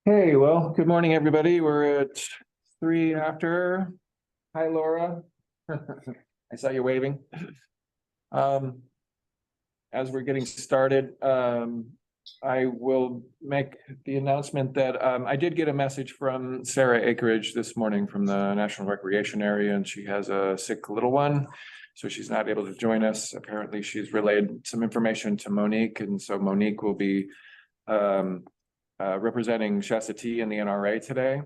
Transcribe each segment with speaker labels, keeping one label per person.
Speaker 1: Hey, well, good morning, everybody. We're at 3 after. Hi, Laura. I saw you waving. Um, as we're getting started, I will make the announcement that I did get a message from Sarah Acreage this morning from the National Recreation Area, and she has a sick little one, so she's not able to join us. Apparently, she's relayed some information to Monique, and so Monique will be representing Shasta T and the NRA today.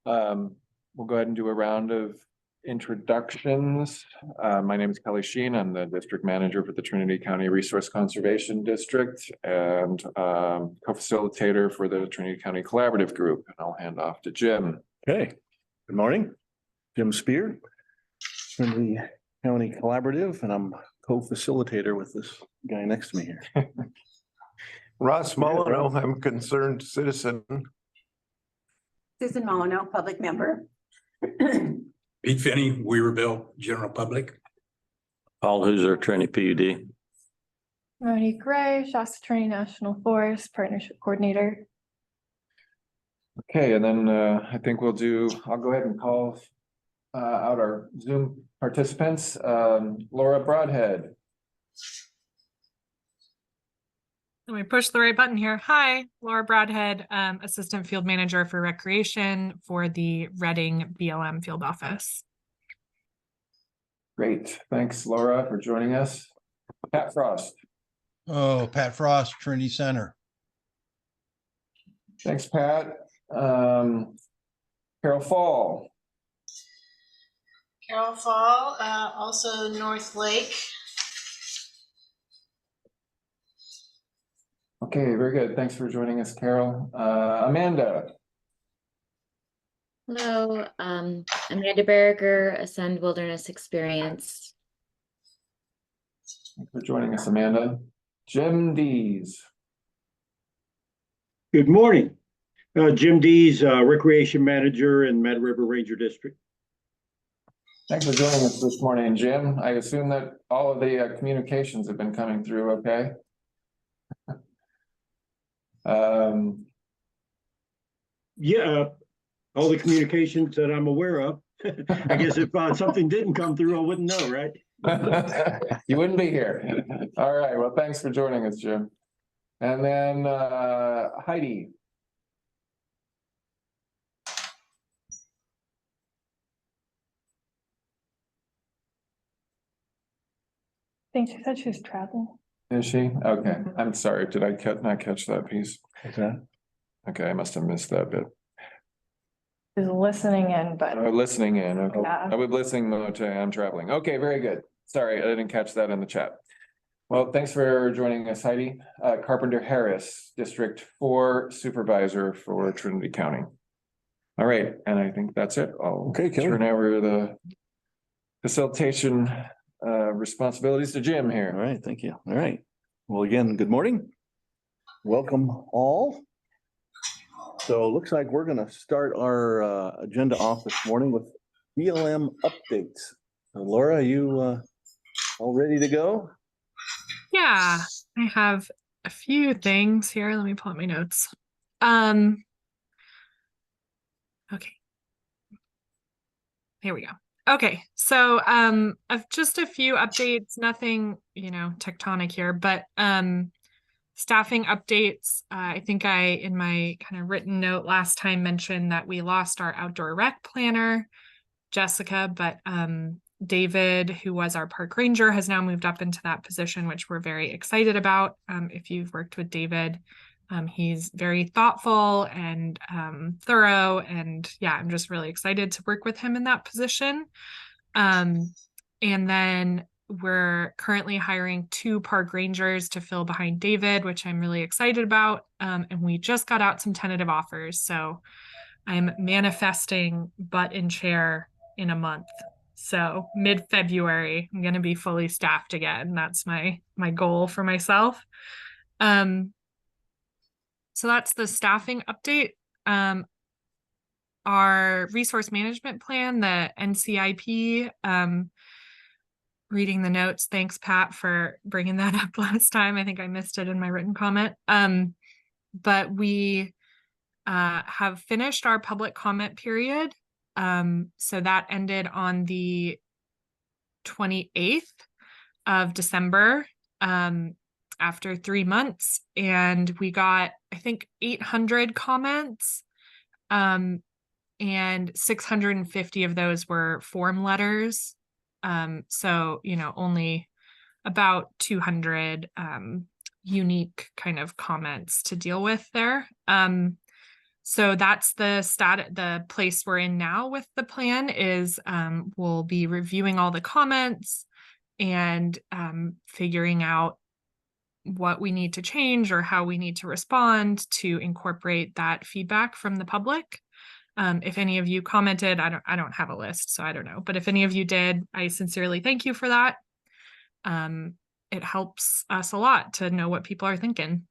Speaker 1: We'll go ahead and do a round of introductions. My name is Kelly Sheen. I'm the district manager for the Trinity County Resource Conservation District and co-facilitator for the Trinity County Collaborative Group. And I'll hand off to Jim.
Speaker 2: Okay, good morning. Jim Spear, Trinity County Collaborative, and I'm co-facilitator with this guy next to me here.
Speaker 3: Ross Molyneux, I'm a concerned citizen.
Speaker 4: Susan Molyneux, public member.
Speaker 5: Pete Finney, Weaverville, general public.
Speaker 6: Paul Hooser, Trinity PUD.
Speaker 7: Monique Gray, Shasta Trinity National Forest Partnership Coordinator.
Speaker 1: Okay, and then I think I'll go ahead and call out our Zoom participants. Laura Broadhead.
Speaker 8: Let me push the right button here. Hi, Laura Broadhead, Assistant Field Manager for Recreation for the Reading BLM Field Office.
Speaker 1: Great, thanks Laura for joining us. Pat Frost.
Speaker 9: Oh, Pat Frost, Trinity Center.
Speaker 1: Thanks, Pat. Carol Fall.
Speaker 10: Carol Fall, also North Lake.
Speaker 1: Okay, very good. Thanks for joining us, Carol. Amanda.
Speaker 11: Hello, Amanda Berger, Ascend Wilderness Experience.
Speaker 1: Thanks for joining us, Amanda. Jim Dees.
Speaker 12: Good morning. Jim Dees, Recreation Manager in Mad River Ranger District.
Speaker 1: Thanks for joining us this morning, Jim. I assume that all of the communications have been coming through okay?
Speaker 12: Yeah, all the communications that I'm aware of. I guess if something didn't come through, I wouldn't know, right?
Speaker 1: You wouldn't be here. All right, well, thanks for joining us, Jim. And then Heidi.
Speaker 7: I think she said she was traveling.
Speaker 1: Is she? Okay, I'm sorry. Did I not catch that piece?
Speaker 2: Okay.
Speaker 1: Okay, I must have missed that bit.
Speaker 7: She's listening in, but
Speaker 1: Listening in. Okay.
Speaker 7: Yeah.
Speaker 1: I was listening though to I'm traveling. Okay, very good. Sorry, I didn't catch that in the chat. Well, thanks for joining us, Heidi. Carpenter Harris, District 4 Supervisor for Trinity County. All right, and I think that's it. I'll turn over the facilitation responsibilities to Jim here.
Speaker 2: All right, thank you. All right. Well, again, good morning. Welcome all. So it looks like we're going to start our agenda off this morning with BLM updates. So Laura, are you all ready to go?
Speaker 8: Yeah, I have a few things here. Let me pull up my notes. Okay. Here we go. Okay, so I've just a few updates, nothing, tectonic here, but staffing updates. I think in my kind of written note last time mentioned that we lost our outdoor rec planner, Jessica, but David, who was our park ranger, has now moved up into that position, which we're very excited about. If you've worked with David, he's very thoughtful and thorough, and yeah, I'm just really excited to work with him in that position. And then we're currently hiring 2 park rangers to fill behind David, which I'm really excited about. And we just got out some tentative offers, so I'm manifesting butt in chair in a month. So mid-February, I'm going to be fully staffed again. That's my goal for myself. So that's the staffing update. Our resource management plan, the NCIP, reading the notes. Thanks, Pat, for bringing that up last time. I think I missed it in my written comment. But we have finished our public comment period. So that ended on the 28th of December, after 3 months, and we got, I think, 800 comments, and 650 of those were form letters. So, only about 200 unique kind of comments to deal with there. So that's the place we're in now with the plan is we'll be reviewing all the comments and figuring out what we need to change or how we need to respond to incorporate that feedback from the public. If any of you commented, I don't have a list, so I don't know. But if any of you did, I sincerely thank you for that. It helps us a lot to know what people are thinking.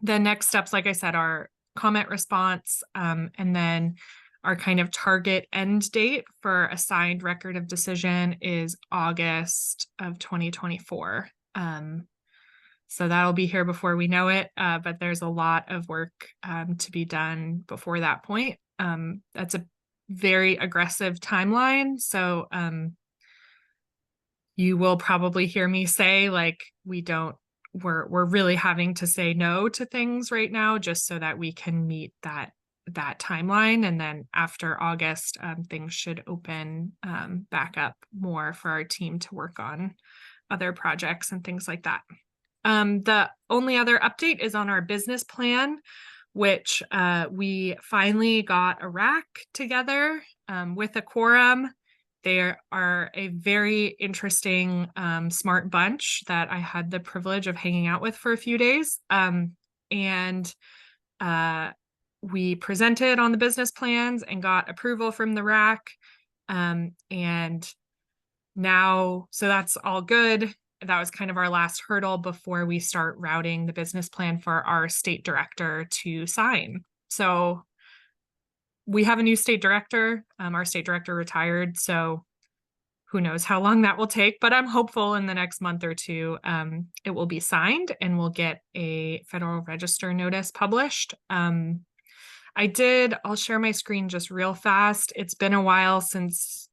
Speaker 8: The next steps, like I said, are comment response, and then our kind of target end date for a signed record of decision is August of 2024. So that'll be here before we know it, but there's a lot of work to be done before that point. That's a very aggressive timeline. So you will probably hear me say, like, we're really having to say no to things right now just so that we can meet that timeline. And then after August, things should open back up more for our team to work on other projects and things like that. The only other update is on our business plan, which we finally got a RAC together with a quorum. They are a very interesting, smart bunch that I had the privilege of hanging out with for a few days. And we presented on the business plans and got approval from the RAC. And now, so that's all good. That was kind of our last hurdle before we start routing the business plan for our state director to sign. So we have a new state director. Our state director retired, so who knows how long that will take, but I'm hopeful in the next month or two it will be signed and we'll get a Federal Register notice published. I'll share my screen just real fast. It's been a while since,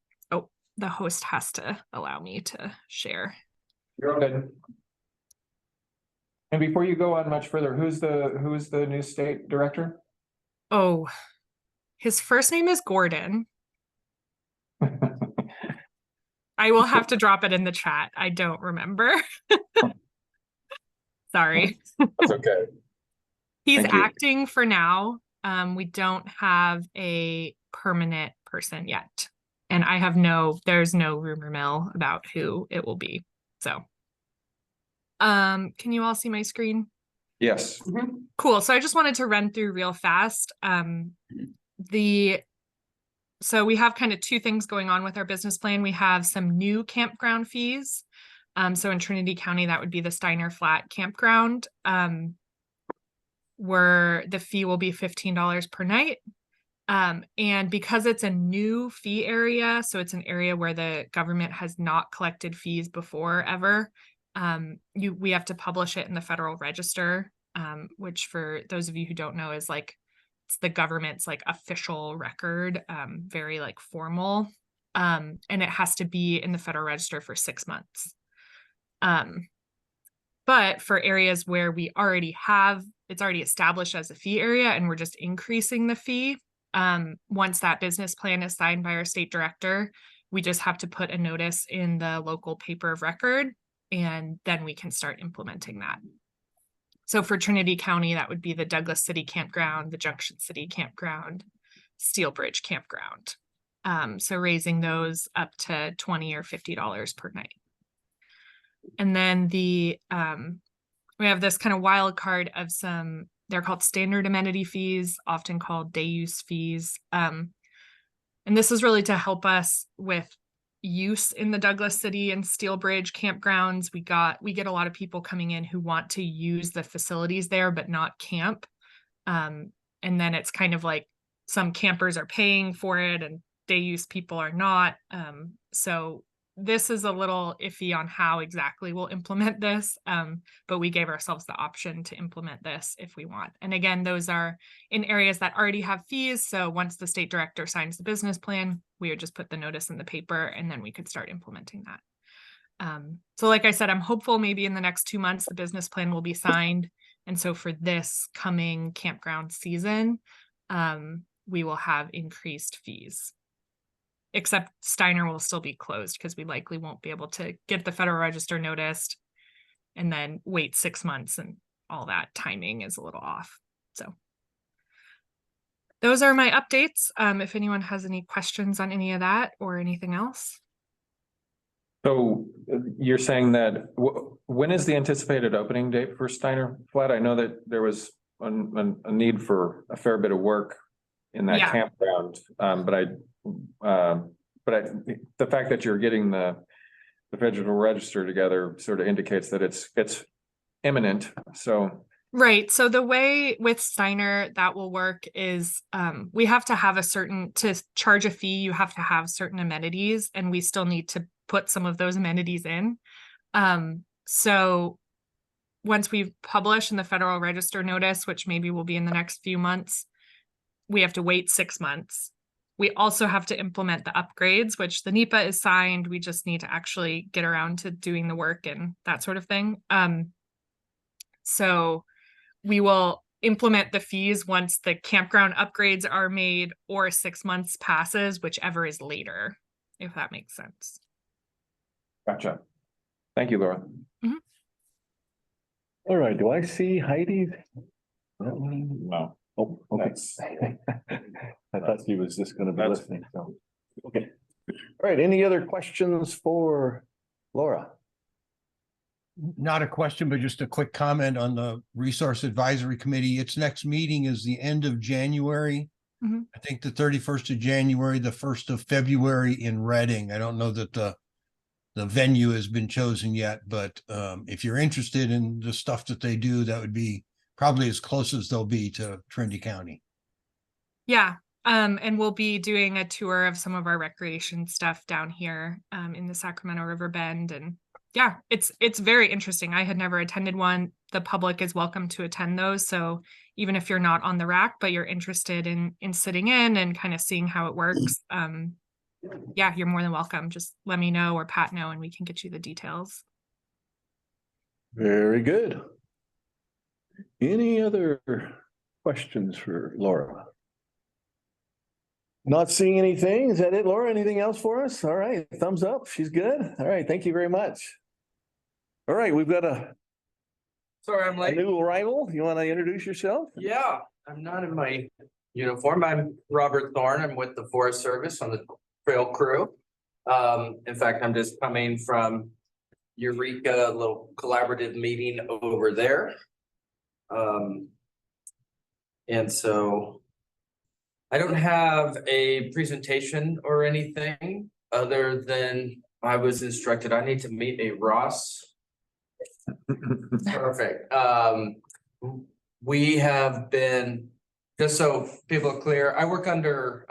Speaker 8: the host has to allow me to share.
Speaker 1: You're good. And before you go on much further, who's the new state director?
Speaker 8: Oh, his first name is Gordon. I will have to drop it in the chat. I don't remember. Sorry.
Speaker 1: That's okay.
Speaker 8: He's
Speaker 1: Thank you.
Speaker 8: acting for now. We don't have a permanent person yet. And there's no rumor mill about who it will be. So, can you all see my screen?
Speaker 1: Yes.
Speaker 8: Cool. So I just wanted to run through real fast. So we have kind of two things going on with our business plan. We have some new campground fees. So in Trinity County, that would be the Steiner Flat Campground, where the fee will be $15 per night. And because it's a new fee area, so it's an area where the government has not collected fees before ever, we have to publish it in the Federal Register, which for those of you who don't know is like, it's the government's like official record, very like formal, and it has to be in the Federal Register for 6 months. But for areas where it's already established as a fee area and we're just increasing the fee, once that business plan is signed by our state director, we just have to put a notice in the local paper of record, and then we can start implementing that. So for Trinity County, that would be the Douglas City Campground, the Junction City Campground, Steel Bridge Campground. So raising those up to $20 or $50 per night. And then we have this kind of wild card of they're called standard amenity fees, often called day use fees. And this is really to help us with use in the Douglas City and Steel Bridge campgrounds. We get a lot of people coming in who want to use the facilities there, but not camp. And then it's kind of like some campers are paying for it and day use people are not. So this is a little iffy on how exactly we'll implement this. But we gave ourselves the option to implement this if we want. And again, those are in areas that already have fees. So once the state director signs the business plan, we would just put the notice in the paper and then we could start implementing that. So like I said, I'm hopeful maybe in the next 2 months, the business plan will be signed. And so for this coming campground season, we will have increased fees. Except Steiner will still be closed because we likely won't be able to get the Federal Register noticed and then wait 6 months, and all that timing is a little off. So those are my updates. If anyone has any questions on any of that or anything else.
Speaker 1: So you're saying that, when is the anticipated opening date for Steiner Flat? I know that there was a need for a fair bit of work in that
Speaker 8: Yeah.
Speaker 1: campground, but the fact that you're getting the Federal Register together sort of indicates that it's imminent. So
Speaker 8: Right. So the way with Steiner that will work is we have to have to charge a fee, you have to have certain amenities, and we still need to put some of those amenities in. So once we've published in the Federal Register notice, which maybe will be in the next few months, we have to wait 6 months. We also have to implement the upgrades, which the NEPA is signed. We just need to actually get around to doing the work and that sort of thing. So we will implement the fees once the campground upgrades are made or 6 months passes, whichever is later, if that makes sense.
Speaker 1: gotcha. Thank you, Laura.
Speaker 2: All right, do I see Heidi?
Speaker 1: No.
Speaker 2: Oh, okay. I thought she was just gonna be
Speaker 1: That's-
Speaker 2: listening, so, okay. All right, any other questions for Laura?
Speaker 9: Not a question, but just a quick comment on the Resource Advisory Committee. Its next meeting is the end of January.
Speaker 8: Mhm.
Speaker 9: I think the 31st of January, the 1st of February in Reading. I don't know that the venue has been chosen yet, but if you're interested in the stuff that they do, that would be probably as close as they'll be to Trinity County.
Speaker 8: Yeah. And we'll be doing a tour of some of our recreation stuff down here in the Sacramento River Bend. And yeah, it's very interesting. I had never attended one. The public is welcome to attend those. So even if you're not on the rack, but you're interested in sitting in and kind of seeing how it works, yeah, you're more than welcome. Just let me know or Pat know and we can get you the details.
Speaker 2: Very good. Any other questions for Laura? Not seeing anything. Is that it, Laura? Anything else for us? All right, thumbs up. She's good. All right, thank you very much. All right, we've got
Speaker 13: Sorry, I'm
Speaker 2: a
Speaker 13: late.
Speaker 2: new arrival. You want to introduce yourself?
Speaker 13: Yeah, I'm not in my uniform. I'm Robert Thorne. I'm with the Forest Service on the trail crew. In fact, I'm just coming from Eureka, a little collaborative meeting over there. And so I don't have a presentation or anything other than I was instructed I need to meet a Ross. Perfect. We have been, just so people are clear, I work under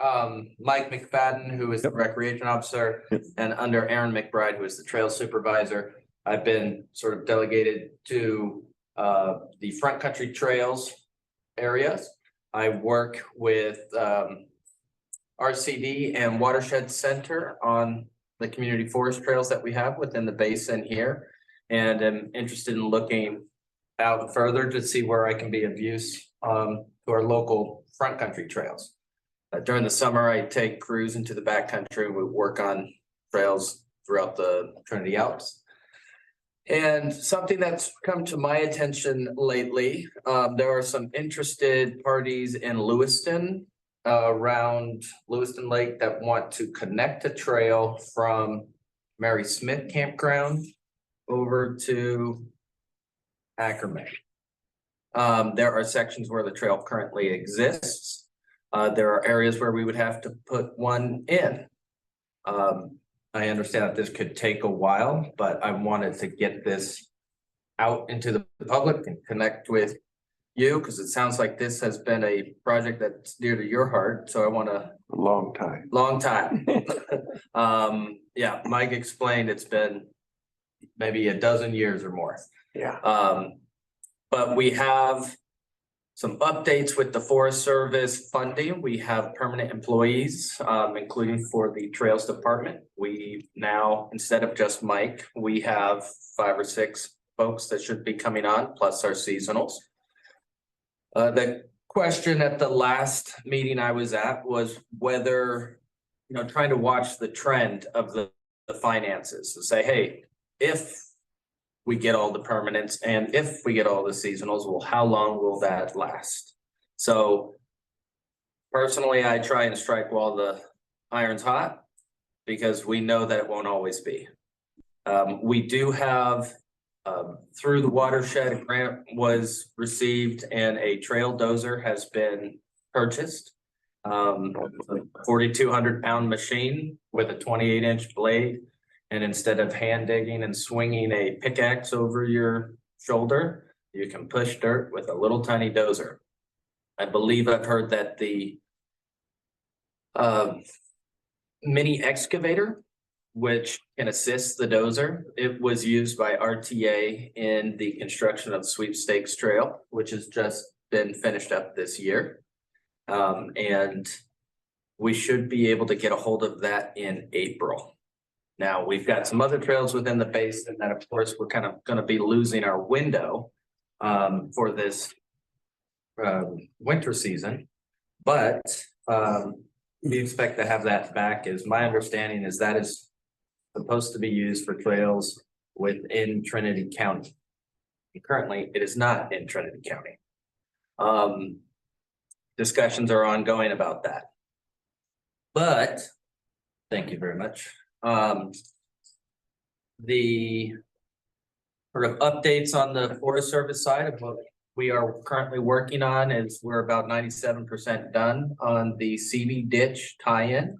Speaker 13: Mike McFadden, who is the recreation officer, and under Aaron McBride, who is the trail supervisor. I've been sort of delegated to the front country trails areas. I work with RCD and Watershed Center on the community forest trails that we have within the basin here. And I'm interested in looking out further to see where I can be of use to our local front country trails. During the summer, I take crews into the backcountry. We work on trails throughout the Trinity Alps. And something that's come to my attention lately, there are some interested parties in Lewiston, around Lewiston Lake, that want to connect a trail from Mary Smith Campground over to Ackerman. There are sections where the trail currently exists. There are areas where we would have to put one in. I understand that this could take a while, but I wanted to get this out into the public and connect with you, because it sounds like this has been a project that's dear to your heart, so I want to
Speaker 3: A long time.
Speaker 13: long time. Yeah, Mike explained it's been maybe a dozen years or more.
Speaker 3: Yeah.
Speaker 13: But we have some updates with the Forest Service funding. We have permanent employees, including for the Trails Department. We now, instead of just Mike, we have 5 or 6 folks that should be coming on, plus our seasonals. The question at the last meeting I was at was whether, trying to watch the trend of the finances and say, hey, if we get all the permanents and if we get all the seasonals, well, how long will that last? So personally, I try and strike while the iron's hot because we know that it won't always be. We do have through the watershed, a grant was received and a trail dozer has been purchased. 4,200 pound machine with a 28-inch blade. And instead of hand digging and swinging a pickaxe over your shoulder, you can push dirt with a little tiny dozer. I believe I've heard that the mini excavator, which can assist the dozer, it was used by RTA in the construction of Sweepstakes Trail, which has just been finished up this year. And we should be able to get a hold of that in April. Now, we've got some other trails within the basin that, of course, we're kind of going to be losing our window for this winter season. But we expect to have that back. Is my understanding is that is supposed to be used for trails within Trinity County. And currently, it is not in Trinity County. Discussions are ongoing about that. But thank you very much. The sort of updates on the Forest Service side of what we are currently working on is we're about 97% done on the CV ditch tie-in.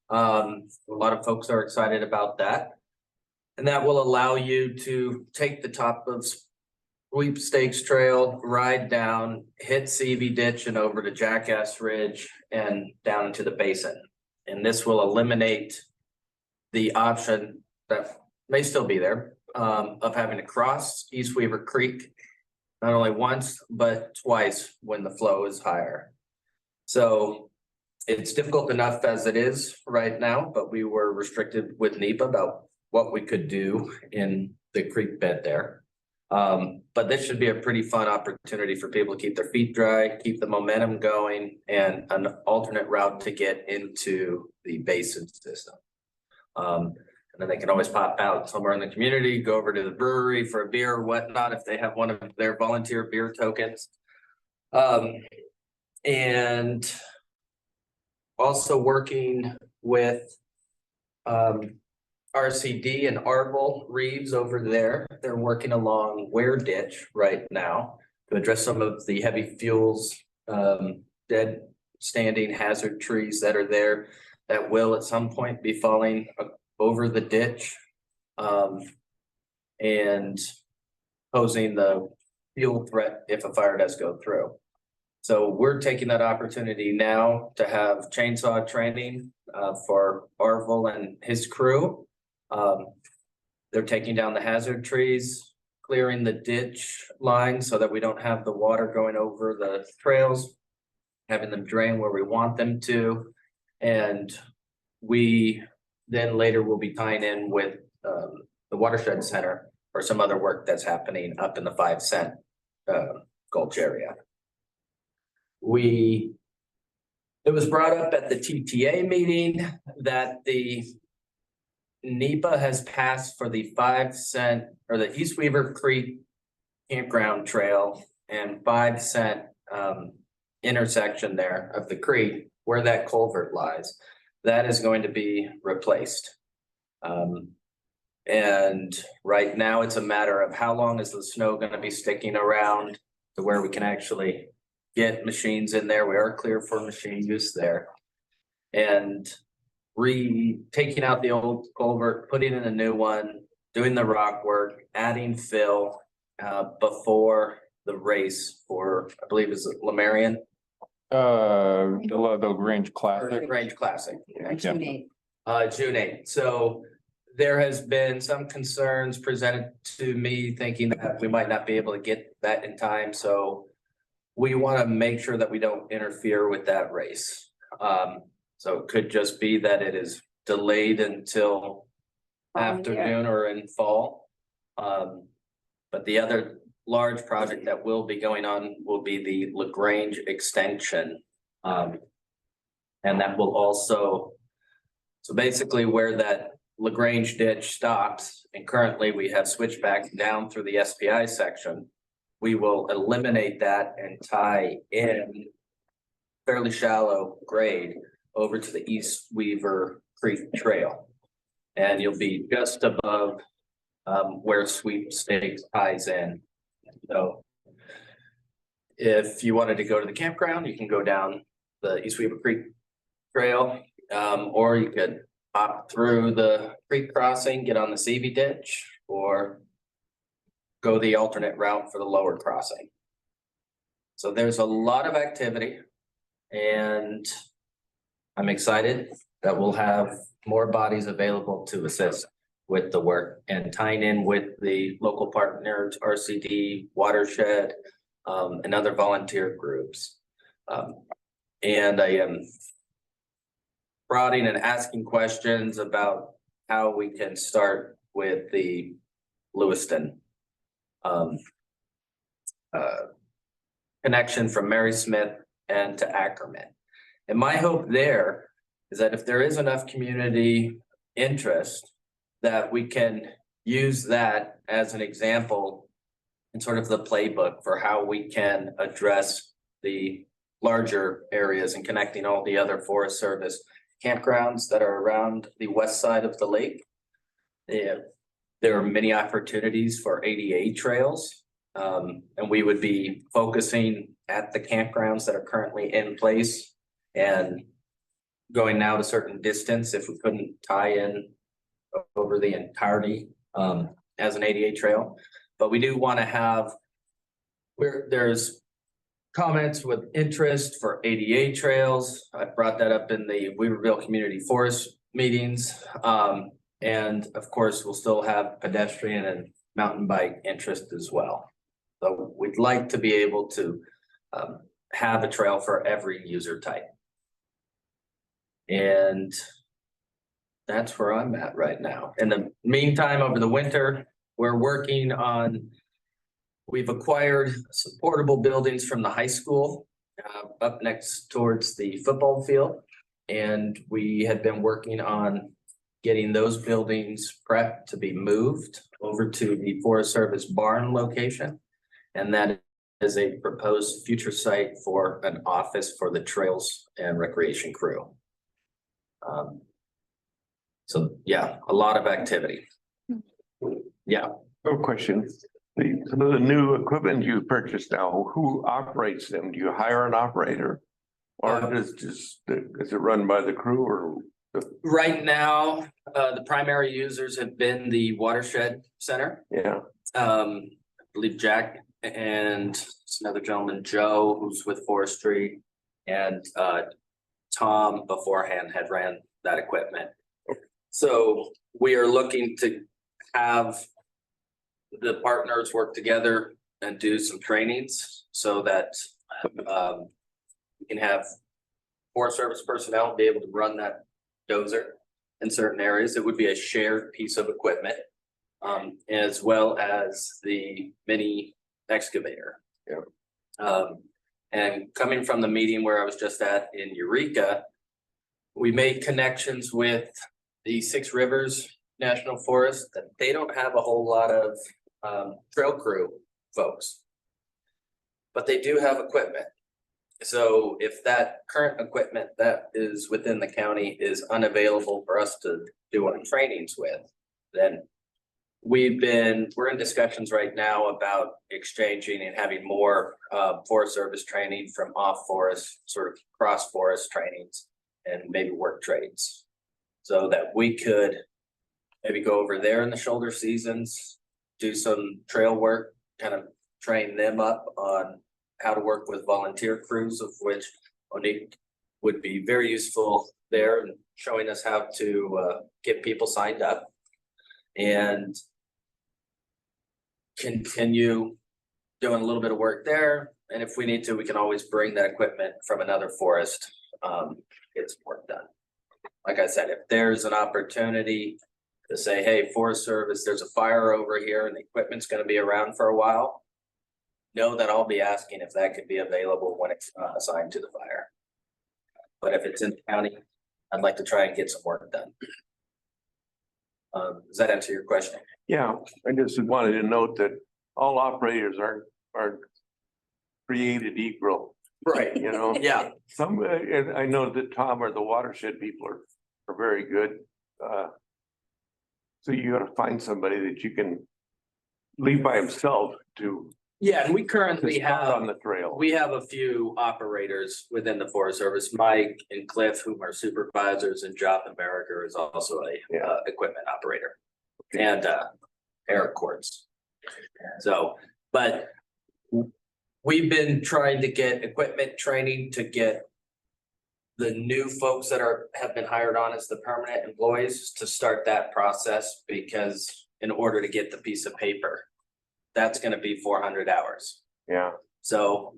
Speaker 13: A lot of folks are excited about that. And that will allow you to take the top of Sweepstakes Trail, ride down, hit CV ditch and over to Jackass Ridge and down into the basin. And this will eliminate the option that may still be there of having to cross East Weaver Creek, not only once, but twice when the flow is higher. So it's difficult enough as it is right now, but we were restricted with NEPA about what we could do in the creek bed there. But this should be a pretty fun opportunity for people to keep their feet dry, keep the momentum going, and an alternate route to get into the basin system. And then they can always pop out somewhere in the community, go over to the brewery for a beer or whatnot if they have one of their volunteer beer tokens. And also working with RCD and Arvil Reeves over there. They're working along Ware Ditch right now to address some of the heavy fuels, dead standing hazard trees that are there that will at some point be falling over the ditch and posing the fuel threat if a fire does go through. So we're taking that opportunity now to have chainsaw training for Arvil and his crew. They're taking down the hazard trees, clearing the ditch line so that we don't have the water going over the trails, having them drain where we want them to. And we then later will be tying in with the Watershed Center or some other work that's happening up in the 5 Cent Gulch area. It was brought up at the TTA meeting that the NEPA has passed for the 5 Cent or the East Weaver Creek Campground Trail and 5 Cent intersection there of the creek where that culvert lies. That is going to be replaced. And right now it's a matter of how long is the snow going to be sticking around to where we can actually get machines in there. We are clear for machine use there. And taking out the old culvert, putting in a new one, doing the rock work, adding fill before the race for, I believe is it Lamarion?
Speaker 1: The Grange
Speaker 13: Or
Speaker 1: Classic.
Speaker 13: Grange Classic.
Speaker 4: June 8th.
Speaker 13: June 8th. So there has been some concerns presented to me thinking that we might not be able to get that in time. So we want to make sure that we don't interfere with that race. So it could just be that it is delayed until after June or in fall. But the other large project that will be going on will be the LaGrange extension. And that will also, so basically where that LaGrange ditch stops, and currently we have switchbacks down through the SPI section. We will eliminate that and tie in fairly shallow grade over to the East Weaver Creek Trail. And you'll be just above where Sweepstakes ties in. So if you wanted to go to the campground, you can go down the East Weaver Creek Trail, or you could hop through the creek crossing, get on the CV ditch, or go the alternate route for the lower crossing. So there's a lot of activity, and I'm excited that we'll have more bodies available to assist with the work and tying in with the local partners, RCD, Watershed, and other volunteer groups. And I am prodding and asking questions about how we can start with the Lewiston connection from Mary Smith and to Ackerman. And my hope there is that if there is enough community interest, that we can use that as an example and sort of the playbook for how we can address the larger areas and connecting all the other Forest Service campgrounds that are around the west side of the lake. There are many opportunities for ADA trails, and we would be focusing at the campgrounds that are currently in place and going now to certain distance if we couldn't tie in over the entirety as an ADA trail. But we do want to have where there's comments with interest for ADA trails. I brought that up in the Weaverville Community Forest meetings. And of course, we'll still have pedestrian and mountain bike interest as well. So we'd like to be able to have a trail for every user type. And that's where I'm at right now. In the meantime, over the winter, we're working on, we've acquired some portable buildings from the high school up next towards the football field. And we had been working on getting those buildings prepped to be moved over to the Forest Service barn location. And that is a proposed future site for an office for the trails and recreation crew. So yeah, a lot of activity. Yeah.
Speaker 3: No question. The new equipment you purchased now, who operates them? Do you hire an operator? Or is it run by the crew or?
Speaker 13: Right now, the primary users have been the Watershed Center.
Speaker 3: Yeah.
Speaker 13: I believe Jack and another gentleman, Joe, who's with Forestry, and Tom beforehand had ran that equipment. So we are looking to have the partners work together and do some trainings so that we can have Forest Service personnel be able to run that dozer in certain areas. It would be a shared piece of equipment, as well as the mini excavator. And coming from the meeting where I was just at in Eureka, we made connections with the Six Rivers National Forest that they don't have a whole lot of trail crew folks, but they do have equipment. So if that current equipment that is within the county is unavailable for us to do our trainings with, then we're in discussions right now about exchanging and having more Forest Service training from off forest, sort of cross forest trainings and maybe work trades. So that we could maybe go over there in the shoulder seasons, do some trail work, kind of train them up on how to work with volunteer crews, of which Monique would be very useful there and showing us how to get people signed up and continue doing a little bit of work there. And if we need to, we can always bring that equipment from another forest, get some work done. Like I said, if there's an opportunity to say, hey, Forest Service, there's a fire over here and the equipment's gonna be around for a while, know that I'll be asking if that could be available when it's not assigned to the fire. But if it's in the county, I'd like to try and get some work done. Does that answer your question?
Speaker 3: Yeah, I just wanted to note that all operators are created equal,
Speaker 13: Right.
Speaker 3: you know?
Speaker 13: Yeah.
Speaker 3: Some, and I know that Tom or the watershed people are very good. So you gotta find somebody that you can leave by himself to
Speaker 13: Yeah, and we currently
Speaker 3: stop
Speaker 13: have,
Speaker 3: on the trail.
Speaker 13: we have a few operators within the Forest Service, Mike and Cliff, whom are supervisors, and Job America is also a equipment operator. And Eric Quartz. So, but we've been trying to get equipment training to get the new folks that have been hired on as the permanent employees to start that process, because in order to get the piece of paper, that's gonna be 400 hours.
Speaker 3: Yeah,
Speaker 13: So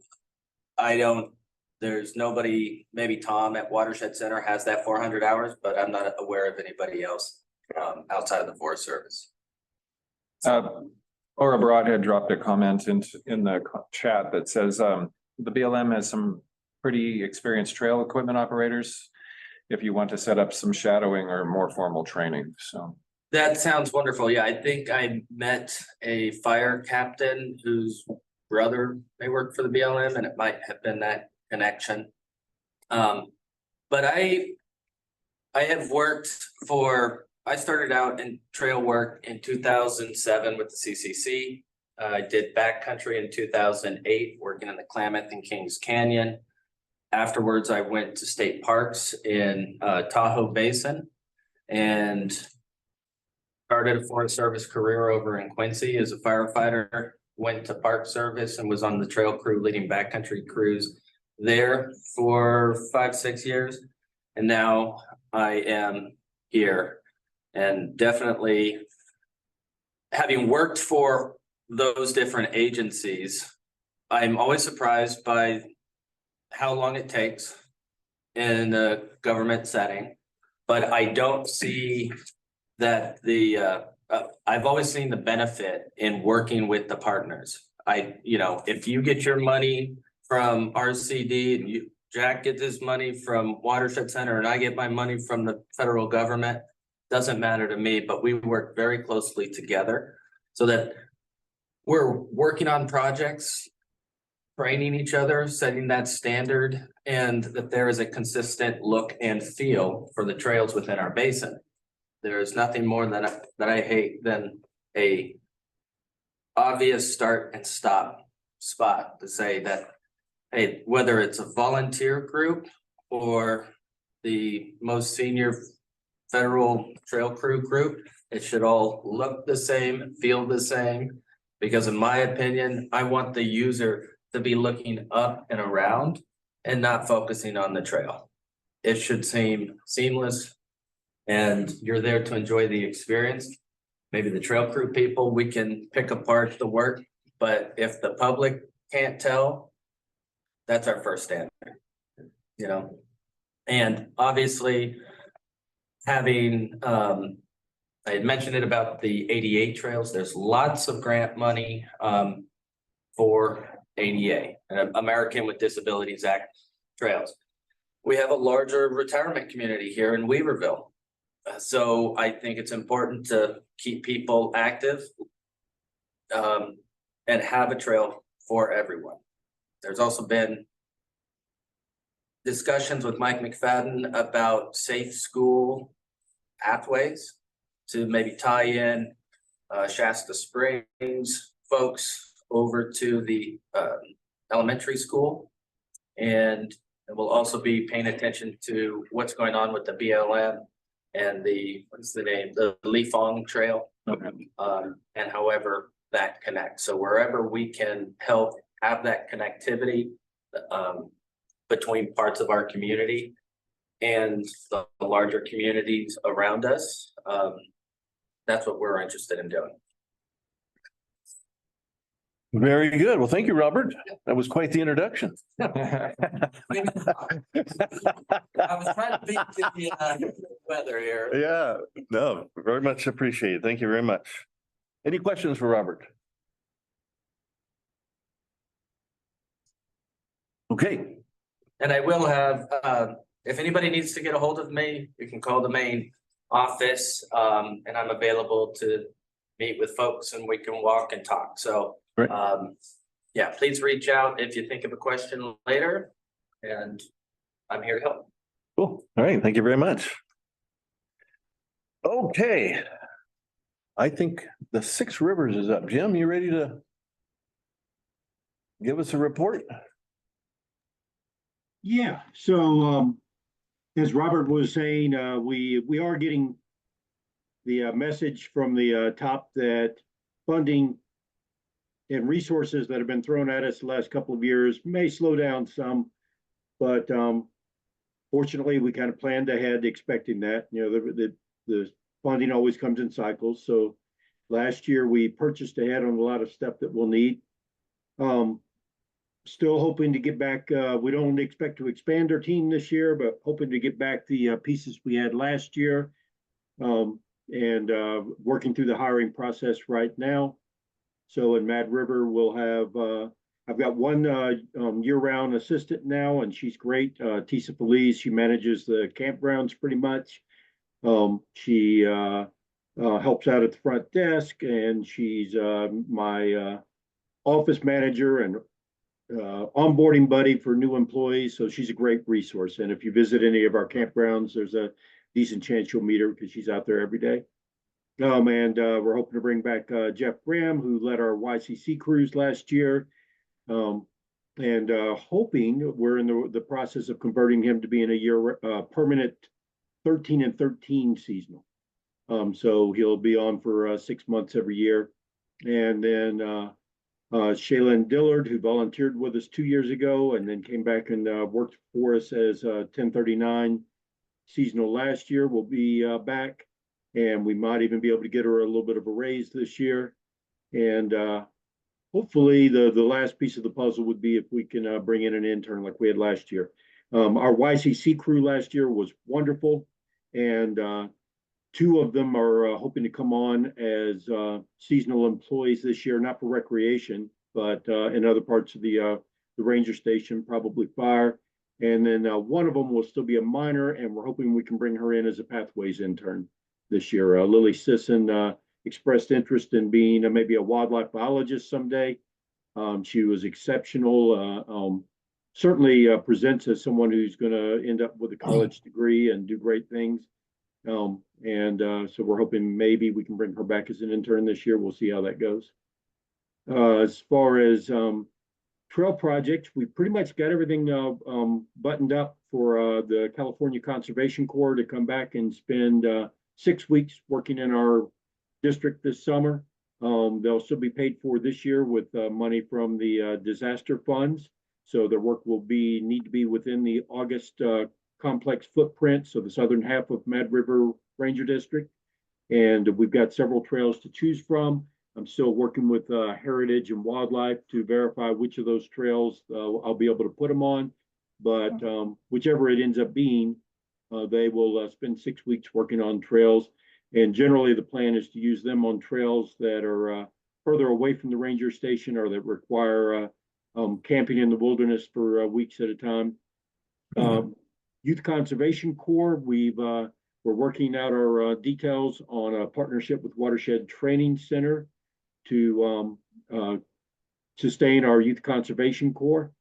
Speaker 13: there's nobody, maybe Tom at Watershed Center has that 400 hours, but I'm not aware of anybody else outside of the Forest Service.
Speaker 1: Laura Broadhead dropped a comment in the chat that says, the BLM has some pretty experienced trail equipment operators if you want to set up some shadowing or more formal training, so.
Speaker 13: That sounds wonderful. Yeah, I think I met a fire captain whose brother may work for the BLM, and it might have been that connection. But I started out in trail work in 2007 with the CCC. I did backcountry in 2008, working in the Klamath and Kings Canyon. Afterwards, I went to state parks in Tahoe Basin and started a Forest Service career over in Quincy as a firefighter, went to Park Service and was on the trail crew leading backcountry crews there for 5-6 years. And now I am here, and definitely having worked for those different agencies, I'm always surprised by how long it takes in a government setting, but I don't see that I've always seen the benefit in working with the partners. If you get your money from RCD and Jack gets his money from Watershed Center and I get my money from the federal government, doesn't matter to me, but we work very closely together so that we're working on projects, training each other, setting that standard, and that there is a consistent look and feel for the trails within our basin. There is nothing more that I hate than a obvious start and stop spot to say that, hey, whether it's a volunteer group or the most senior federal trail crew group, it should all look the same, feel the same, because in my opinion, I want the user to be looking up and around and not focusing on the trail. It should seem seamless and you're there to enjoy the experience. Maybe the trail crew people, we can pick apart the work, but if the public can't tell, that's our first standard, And obviously having, I had mentioned it about the ADA trails, there's lots of grant money for ADA, American with Disabilities Act trails. We have a larger retirement community here in Weaverville. So I think it's important to keep people active and have a trail for everyone. There's also been discussions with Mike McFadden about safe school pathways to maybe tie in Shasta Springs folks over to the elementary school. And we'll also be paying attention to what's going on with the BLM and the Lifong Trail. And however that connect. So wherever we can help have that connectivity between parts of our community and the larger communities around us, that's what we're interested in doing.
Speaker 2: Very good. Well, thank you, Robert. That was quite the introduction.
Speaker 13: I was trying to beat the weather here.
Speaker 2: Yeah, no, very much appreciated. Thank you very much. Any questions for Robert? Okay,
Speaker 13: And I will have, if anybody needs to get a hold of me, you can call the main office, and I'm available to meet with folks and we can walk and talk. So,
Speaker 2: Great.
Speaker 13: yeah, please reach out if you think of a question later, and I'm here to help.
Speaker 2: cool. All right, thank you very much. Okay. I think the Six Rivers is up. Jim, you ready to give us a report?
Speaker 12: Yeah, so as Robert was saying, we are getting the message from the top that funding and resources that have been thrown at us the last couple of years may slow down some, but fortunately, we kind of planned ahead expecting that. You know, the funding always comes in cycles. So last year we purchased ahead on a lot of stuff that we'll need. Still hoping to get back. We don't expect to expand our team this year, but hoping to get back the pieces we had last year, and working through the hiring process right now. So in Mad River, we'll have, I've got one year-round assistant now, and she's great. Tisa Feliz, she manages the campgrounds pretty much. She helps out at the front desk, and she's my office manager and onboarding buddy for new employees. So she's a great resource. And if you visit any of our campgrounds, there's a decent chance you'll meet her because she's out there every day. And we're hoping to bring back Jeff Graham, who led our YCC cruise last year. And hoping we're in the process of converting him to being a year permanent 13 and 13 seasonal. So he'll be on for 6 months every year. And then Shaylin Dillard, who volunteered with us 2 years ago and then came back and worked for us as 1039 seasonal last year, will be back. And we might even be able to get her a little bit of a raise this year. And hopefully the last piece of the puzzle would be if we can bring in an intern like we had last year. Our YCC crew last year was wonderful. And 2 of them are hoping to come on as seasonal employees this year, not for recreation, but in other parts of the ranger station, probably fire. And then one of them will still be a minor, and we're hoping we can bring her in as a pathways intern this year. Lily Sisson expressed interest in being maybe a wildlife biologist someday. She was exceptional. Certainly presents as someone who's going to end up with a college degree and do great things. So we're hoping maybe we can bring her back as an intern this year. We'll see how that goes. As far as trail projects, we pretty much got everything buttoned up for the California Conservation Corps to come back and spend 6 weeks working in our district this summer. They'll still be paid for this year with money from the disaster funds. So their work will need to be within the August complex footprint, so the southern half of Mad River Ranger District. And we've got several trails to choose from. I'm still working with Heritage and Wildlife to verify which of those trails I'll be able to put them on. But whichever it ends up being, they will spend 6 weeks working on trails. And generally the plan is to use them on trails that are further away from the ranger station or that require camping in the wilderness for weeks at a time. Youth Conservation Corps, we're working out our details on a partnership with Watershed Training Center to sustain our Youth Conservation Corps.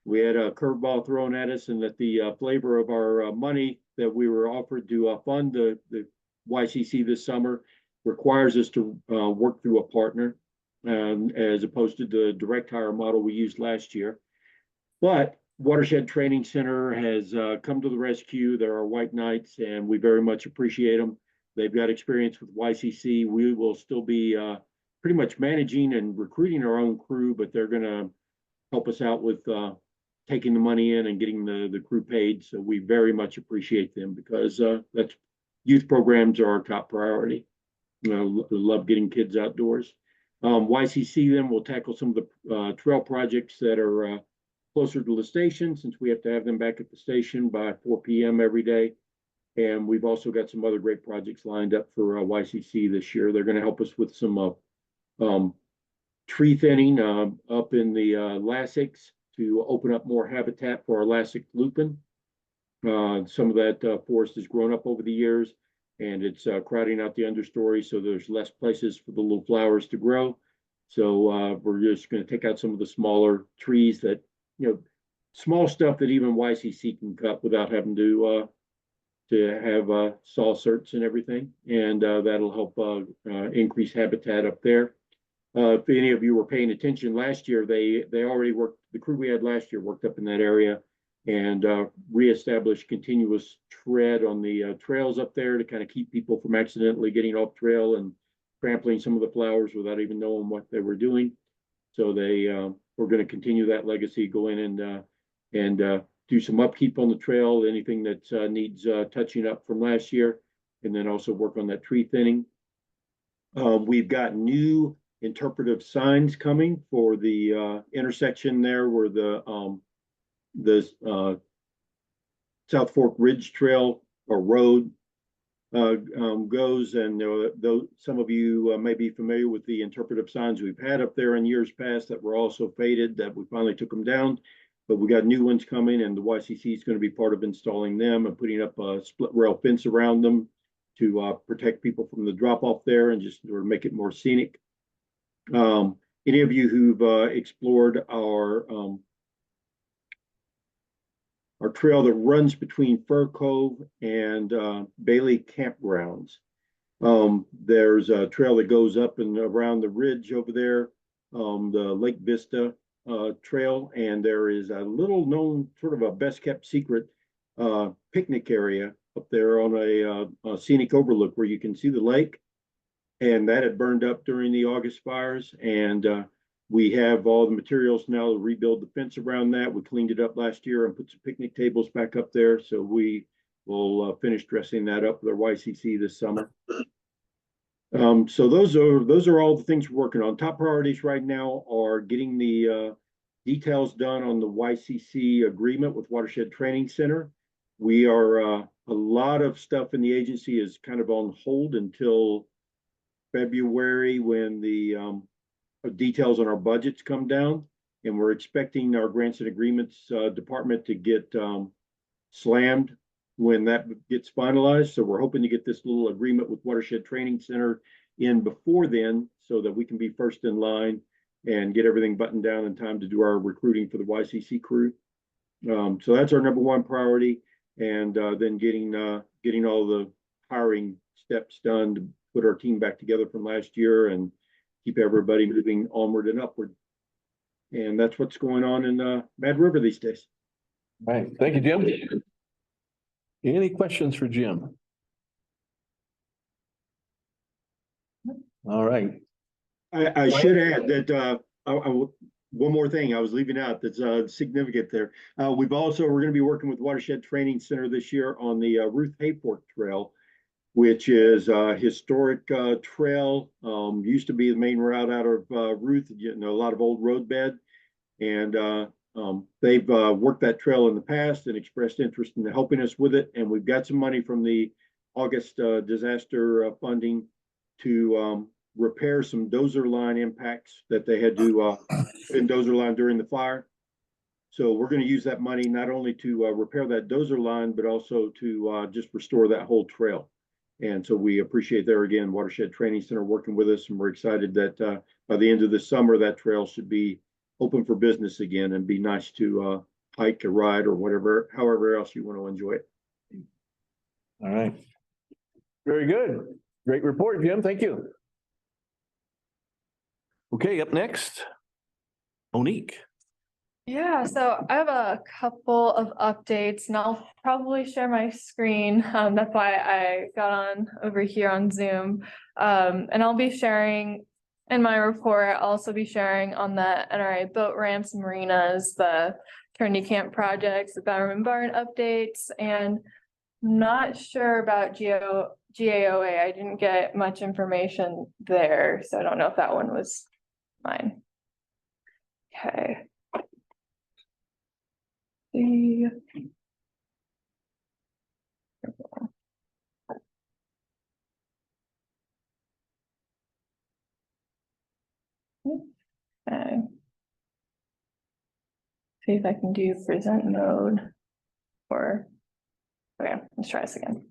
Speaker 12: We had a curveball thrown at us, and that the flavor of our money that we were offered to fund the YCC this summer requires us to work through a partner, as opposed to the direct hire model we used last year. But Watershed Training Center has come to the rescue. They're our white knights, and we very much appreciate them. They've got experience with YCC. We will still be pretty much managing and recruiting our own crew, but they're gonna help us out with taking the money in and getting the crew paid. So we very much appreciate them because that's youth programs are our top priority. You know, love getting kids outdoors. YCC then will tackle some of the trail projects that are closer to the station, since we have to have them back at the station by 4 p.m. every day. And we've also got some other great projects lined up for YCC this year. They're going to help us with some tree thinning up in the Lassicks to open up more habitat for our Lassic lupin. Some of that forest has grown up over the years, and it's crowding out the understory, so there's less places for the little flowers to grow. So we're just going to take out some of the smaller trees that, you know, small stuff that even YCC can cut without having to have saw certs and everything, and that'll help increase habitat up there. If any of you were paying attention last year, they already worked, the crew we had last year worked up in that area and reestablished continuous tread on the trails up there to kind of keep people from accidentally getting off trail and trampling some of the flowers without even knowing what they were doing. So they we're going to continue that legacy, go in and do some upkeep on the trail, anything that needs touching up from last year, and then also work on that tree thinning. We've got new interpretive signs coming for the intersection there where the South Fork Ridge Trail or road goes, and though some of you may be familiar with the interpretive signs we've had up there in years past that were also faded, that we finally took them down, but we got new ones coming, and the YCC is going to be part of installing them and putting up a split rail fence around them to protect people from the drop off there and just sort of make it more scenic. Any of you who've explored our trail that runs between Fur Cove and Bailey campgrounds. There's a trail that goes up and around the ridge over there, the Lake Vista trail, and there is a little known, sort of a best kept secret picnic area up there on a scenic overlook where you can see the lake. And that had burned up during the August fires, and we have all the materials now to rebuild the fence around that. We cleaned it up last year and put some picnic tables back up there. So we will finish dressing that up with our YCC this summer. So those are all the things we're working on. Top priorities right now are getting the details done on the YCC agreement with Watershed Training Center. We are a lot of stuff in the agency is kind of on hold until February, when the details on our budgets come down, and we're expecting our grants and agreements department to get slammed when that gets finalized. So we're hoping to get this little agreement with Watershed Training Center in before then, so that we can be first in line and get everything buttoned down in time to do our recruiting for the YCC crew. So that's our number one priority, and then getting all the hiring steps done to put our team back together from last year and keep everybody moving onward and upward. And that's what's going on in Mad River these days.
Speaker 2: All right, thank you, Jim. Any questions for Jim? All right.
Speaker 12: I should add that one more thing I was leaving out that's significant there. We're going to be working with Watershed Training Center this year on the Ruth Hayfork Trail, which is a historic trail. Used to be the main route out of Ruth, a lot of old road bed. And they've worked that trail in the past and expressed interest in helping us with it. And we've got some money from the August disaster funding to repair some dozer line impacts that they had to put in dozer line during the fire. So we're going to use that money not only to repair that dozer line, but also to just restore that whole trail. And so we appreciate there again, Watershed Training Center working with us, and we're excited that by the end of the summer, that trail should be open for business again and be nice to hike or ride or whatever, however else you want to enjoy it.
Speaker 2: All right. Very good. Great report, Jim. Thank you. Okay, up next, Monique.
Speaker 7: Yeah, so I have a couple of updates, and I'll probably share my screen. That's why I got on over here on Zoom. And I'll be sharing in my report, I'll also be sharing on the NRA boat ramps, marinas, the Trinity Camp projects, the Bowerman Barn updates, and not sure about GAOA. I didn't get much information there, so I don't know if that one was mine. Okay. Okay. See if I can do present mode or, okay, let's try this again.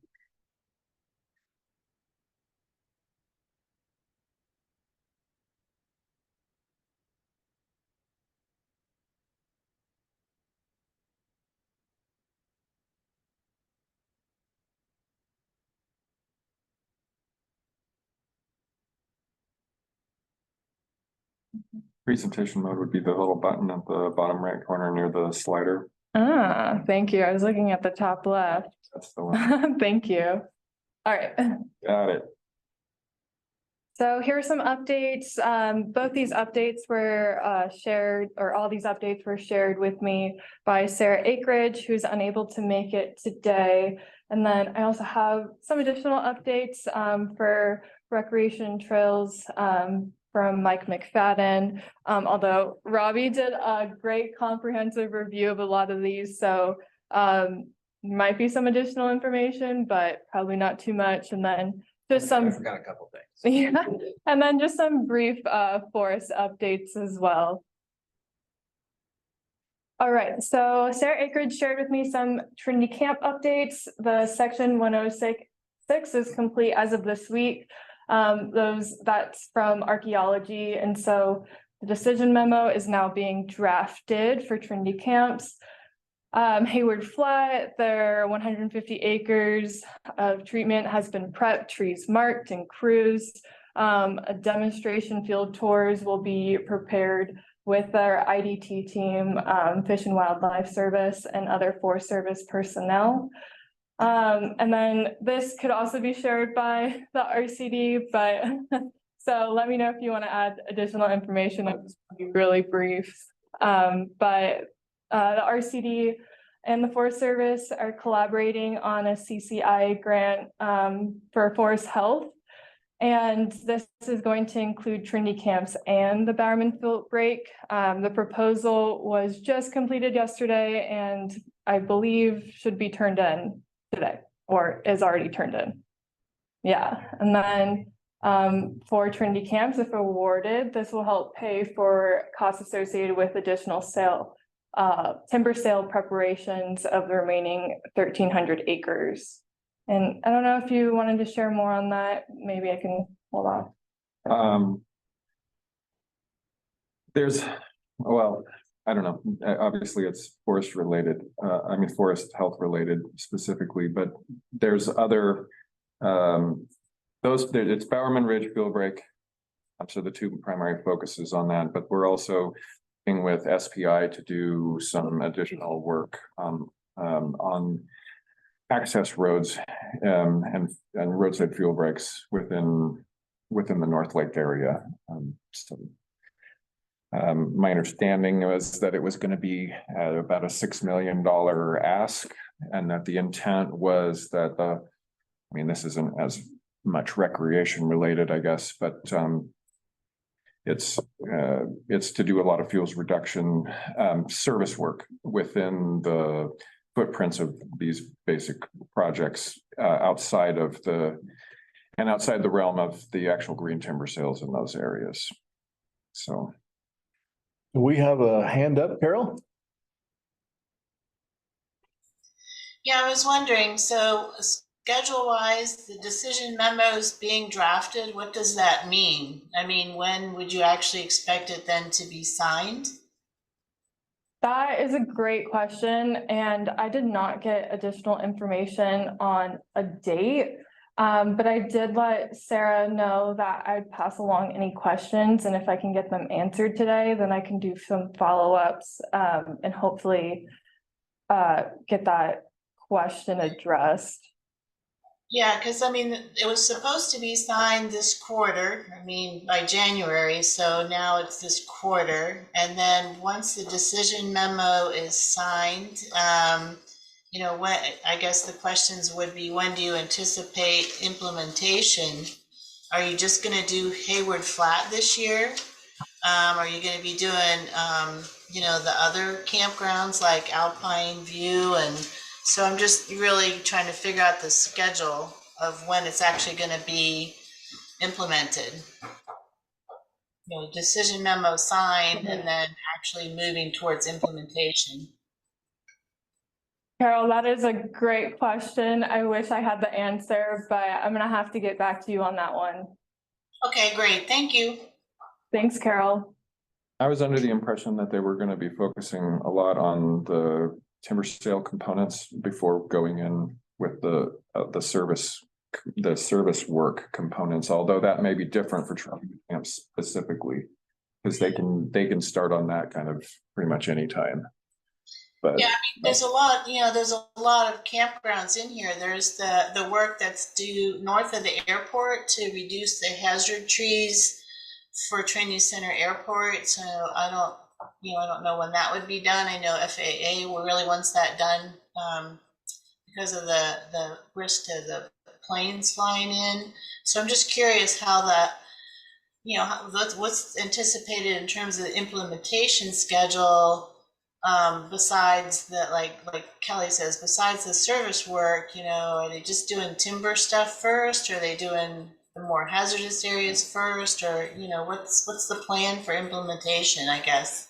Speaker 1: Presentation mode would be the little button at the bottom right corner near the slider.
Speaker 7: Ah, thank you. I was looking at the top left.
Speaker 1: That's the one.
Speaker 7: Thank you. All right.
Speaker 1: Got it.
Speaker 7: So here are some updates. Both these updates were shared, or all these updates were shared with me by Sarah Akridge, who's unable to make it today. And then I also have some additional updates for recreation trails from Mike McFadden. Although Robbie did a great comprehensive review of a lot of these, so might be some additional information, but probably not too much. And then just some.
Speaker 13: I forgot a couple things.
Speaker 7: Yeah, and then just some brief forest updates as well. All right, so Sarah Akridge shared with me some Trinity Camp updates. The section 106 is complete as of this week. That's from archaeology, and so the decision memo is now being drafted for Trinity Camps. Hayward Flat, their 150 acres of treatment has been prepped, trees marked and crews. A demonstration field tours will be prepared with our IDT team, Fish and Wildlife Service, and other Forest Service personnel. And then this could also be shared by the RCD, but so let me know if you want to add additional information. It's really brief, but the RCD and the Forest Service are collaborating on a CCI grant for forest health. And this is going to include Trinity Camps and the Bowerman Field Break. The proposal was just completed yesterday and I believe should be turned in today or is already turned in. Yeah, and then for Trinity Camps, if awarded, this will help pay for costs associated with additional timber sale preparations of the remaining 1,300 acres. And I don't know if you wanted to share more on that. Maybe I can hold off.
Speaker 1: Well, I don't know. Obviously, it's forest related. Forest health related specifically, but there's other, it's Bowerman Ridge Field Break. So the two primary focuses on that, but we're also working with SPI to do some additional work on access roads and roadside fuel breaks within the North Lake area. My understanding was that it was going to be about a $6 million ask, and that the intent was that this isn't as much recreation related, I guess, but it's to do a lot of fuels reduction service work within the footprints of these basic projects outside the realm of the actual green timber sales in those areas. So
Speaker 2: we have a hand up, Carol.
Speaker 10: Yeah, I was wondering, so schedule-wise, the decision memos being drafted, what does that mean? I mean, when would you actually expect it then to be signed?
Speaker 7: That is a great question, and I did not get additional information on a date. But I did let Sarah know that I'd pass along any questions, and if I can get them answered today, then I can do some follow-ups and hopefully get that question addressed.
Speaker 10: Yeah, because I mean, it was supposed to be signed this quarter, I mean, by January, so now it's this quarter. And then once the decision memo is signed, when, I guess the questions would be, when do you anticipate implementation? Are you just gonna do Hayward Flat this year? Are you gonna be doing, the other campgrounds like Alpine View? And so I'm just really trying to figure out the schedule of when it's actually gonna be implemented. Decision memo signed and then actually moving towards implementation.
Speaker 7: Carol, that is a great question. I wish I had the answer, but I'm gonna have to get back to you on that one.
Speaker 10: Okay, great. Thank you.
Speaker 7: Thanks, Carol.
Speaker 1: I was under the impression that they were gonna be focusing a lot on the timber sale components before going in with the service work components, although that may be different for training camps specifically. Because they can start on that kind of pretty much anytime. But
Speaker 10: yeah, I mean, there's a lot of campgrounds in here. There's the work that's due north of the airport to reduce the hazard trees for Trinity Center Airport. So I don't know when that would be done. I know FAA really wants that done because of the risk to the planes flying in. So I'm just curious how that, what's anticipated in terms of the implementation schedule. Besides that, like Kelly says, besides the service work, are they just doing timber stuff first? Or are they doing the more hazardous areas first? Or, what's the plan for implementation, I guess?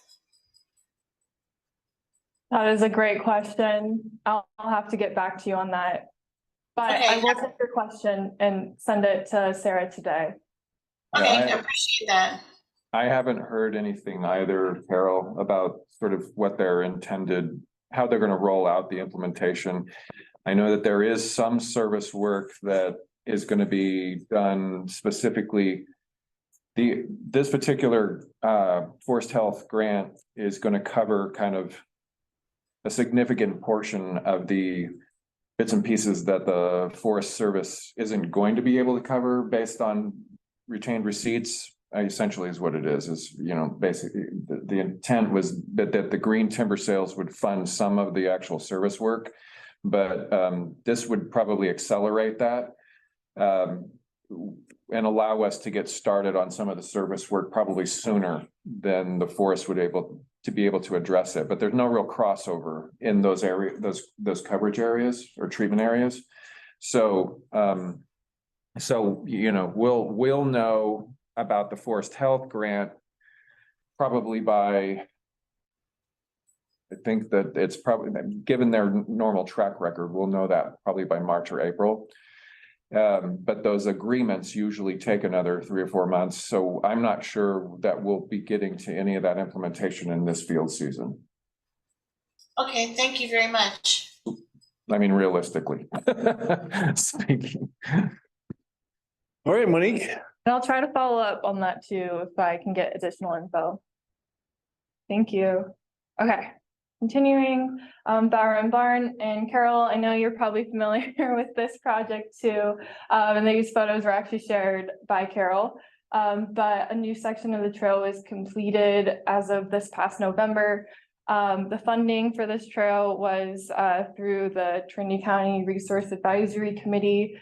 Speaker 7: That is a great question. I'll have to get back to you on that. But
Speaker 10: okay.
Speaker 7: I will take your question and send it to Sarah today.
Speaker 10: Okay, I appreciate that.
Speaker 1: I haven't heard anything either, Carol, about sort of what their intended, how they're going to roll out the implementation. I know that there is some service work that is going to be done specifically. This particular forest health grant is going to cover kind of a significant portion of the bits and pieces that the Forest Service isn't going to be able to cover based on retained receipts. Essentially is what it is, basically the intent was that the green timber sales would fund some of the actual service work, but this would probably accelerate that and allow us to get started on some of the service work probably sooner than the forest would be able to address it. But there's no real crossover in those areas, those coverage areas or treatment areas. So we'll know about the forest health grant probably by, I think that it's probably, given their normal track record, we'll know that probably by March or April. But those agreements usually take another 3 or 4 months. So I'm not sure that we'll be getting to any of that implementation in this field season.
Speaker 10: Okay, thank you very much.
Speaker 1: I mean, realistically speaking.
Speaker 2: All right, Monique.
Speaker 7: And I'll try to follow up on that too, if I can get additional info. Thank you. Okay, continuing, Bower and Barn, and Carol, I know you're probably familiar with this project too. And these photos were actually shared by Carol. But a new section of the trail was completed as of this past November. The funding for this trail was through the Trinity County Resource Advisory Committee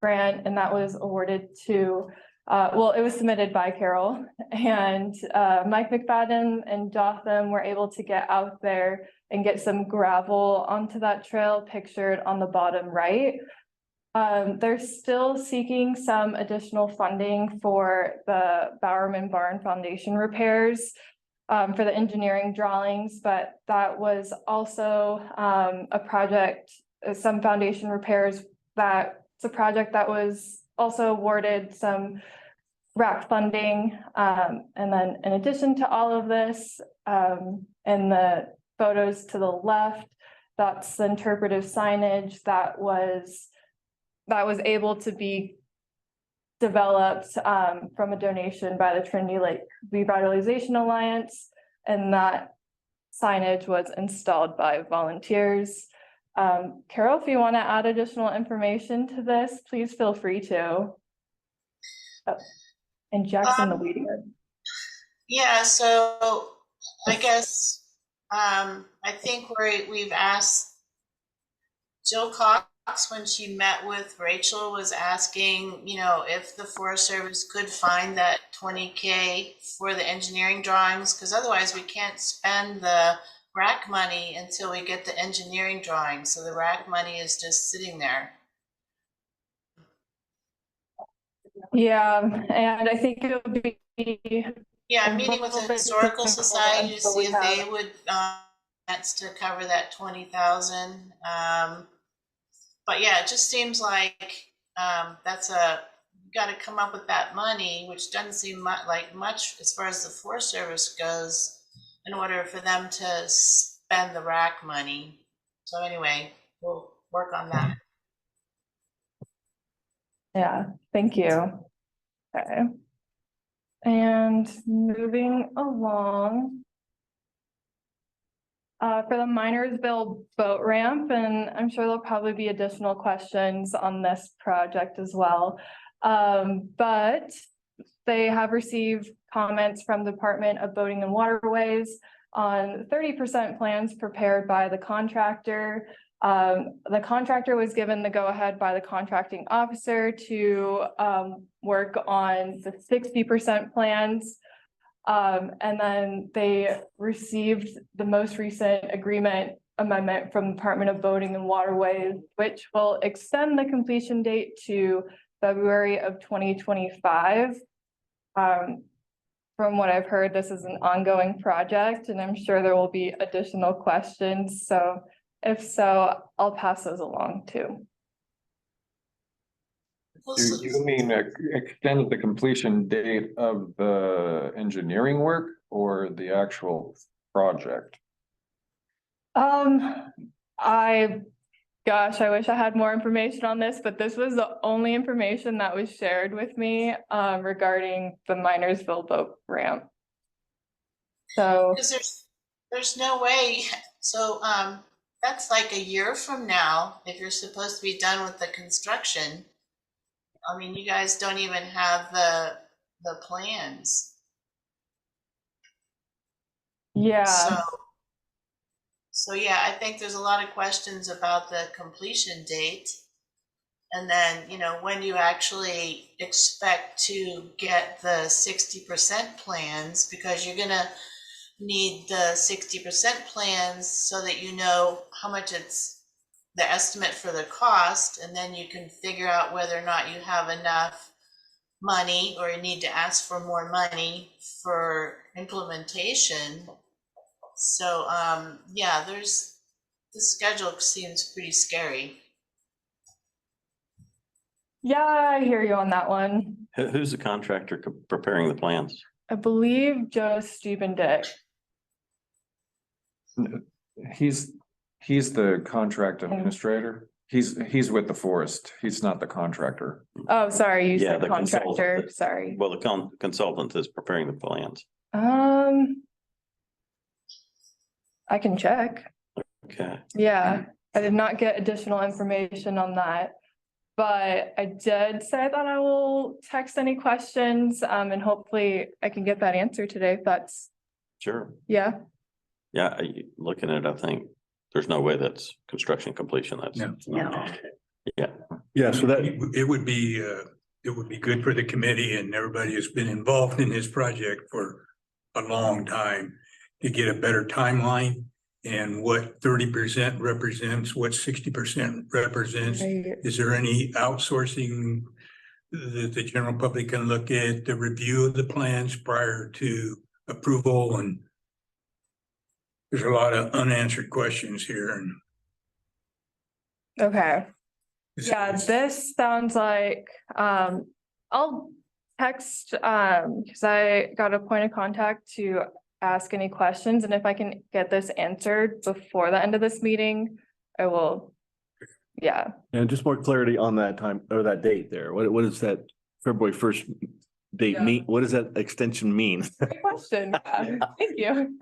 Speaker 7: grant, and that was awarded to it was submitted by Carol, and Mike McFadden and Jotham were able to get out there and get some gravel onto that trail pictured on the bottom right. They're still seeking some additional funding for the Bowerman Barn Foundation repairs for the engineering drawings, but that was also a project, some foundation repairs, it's a project that was also awarded some RAC funding. And then in addition to all of this, in the photos to the left, that's the interpretive signage that was able to be developed from a donation by the Trinity Lake Revitalization Alliance. And that signage was installed by volunteers. Carol, if you want to add additional information to this, please feel free to. Oh, and Jackson the weedier.
Speaker 10: Yeah, so I guess, I think we've asked Jill Cox, when she met with Rachel, was asking, you know, if the Forest Service could find that 20K for the engineering drawings, because otherwise we can't spend the RAC money until we get the engineering drawings. So the RAC money is just sitting there.
Speaker 7: Yeah, and I think it would be.
Speaker 10: Yeah,
Speaker 7: a
Speaker 10: I'm meeting with the
Speaker 7: little bit
Speaker 10: Historical
Speaker 7: difficult
Speaker 10: Society to
Speaker 7: until
Speaker 10: see
Speaker 7: we
Speaker 10: if
Speaker 7: have-
Speaker 10: they would, that's to cover that 20,000. But yeah, it just seems like, that's you got to come up with that money, which doesn't seem like much as far as the Forest Service goes, in order for them to spend the RAC money. So anyway, we'll work on that.
Speaker 7: Yeah, thank you. Okay. And moving along. For the Minersville boat ramp, and I'm sure there'll probably be additional questions on this project as well. But they have received comments from the Department of Boating and Waterways on 30% plans prepared by the contractor. The contractor was given the go-ahead by the contracting officer to work on the 60% plans. And then they received the most recent agreement amendment from the Department of Boating and Waterways, which will extend the completion date to February of 2025. From what I've heard, this is an ongoing project, and I'm sure there will be additional questions. So if so, I'll pass those along too.
Speaker 1: You mean extend the completion date of the engineering work or the actual project?
Speaker 7: Gosh, I wish I had more information on this, but this was the only information that was shared with me regarding the Minersville boat ramp. So
Speaker 10: Because there's no way. So that's like a year from now, if you're supposed to be done with the construction. I mean, you guys don't even have the plans.
Speaker 7: yeah.
Speaker 10: So yeah, I think there's a lot of questions about the completion date. And then, you know, when do you actually expect to get the 60% plans? Because you're gonna need the 60% plans so that you know how much it's the estimate for the cost, and then you can figure out whether or not you have enough money or you need to ask for more money for implementation. So yeah, the schedule seems pretty scary.
Speaker 7: Yeah, I hear you on that one.
Speaker 6: Who's the contractor preparing the plans?
Speaker 7: I believe Joe Stephen Dick.
Speaker 1: He's the contract administrator. He's with the forest. He's not the contractor.
Speaker 7: Oh, sorry, you
Speaker 6: Yeah,
Speaker 7: said
Speaker 6: the
Speaker 7: contractor.
Speaker 6: consultant.
Speaker 7: Sorry.
Speaker 6: Well, the consultant is preparing the plans.
Speaker 7: I can check.
Speaker 6: Okay.
Speaker 7: Yeah, I did not get additional information on that. But I did say that I will text any questions, and hopefully I can get that answer today if that's,
Speaker 6: Sure.
Speaker 7: yeah.
Speaker 6: Yeah, looking at it, I think there's no way that's construction completion. That's
Speaker 5: No.
Speaker 6: Yeah.
Speaker 2: Yeah, so that,
Speaker 5: It would be good for the committee and everybody who's been involved in this project for a long time to get a better timeline and what 30% represents, what 60% represents.
Speaker 7: Right.
Speaker 5: Is there any outsourcing that the general public can look at, the review of the plans prior to approval? And there's a lot of unanswered questions here. And
Speaker 7: Okay.
Speaker 5: it's-
Speaker 7: Yeah, this sounds like, I'll text, because I got a point of contact to ask any questions, and if I can get this answered before the end of this meeting, I will. Yeah,
Speaker 2: and just more clarity on that time or that date there. What is that February 1st date mean? What does that extension mean?
Speaker 7: Great question. Thank you.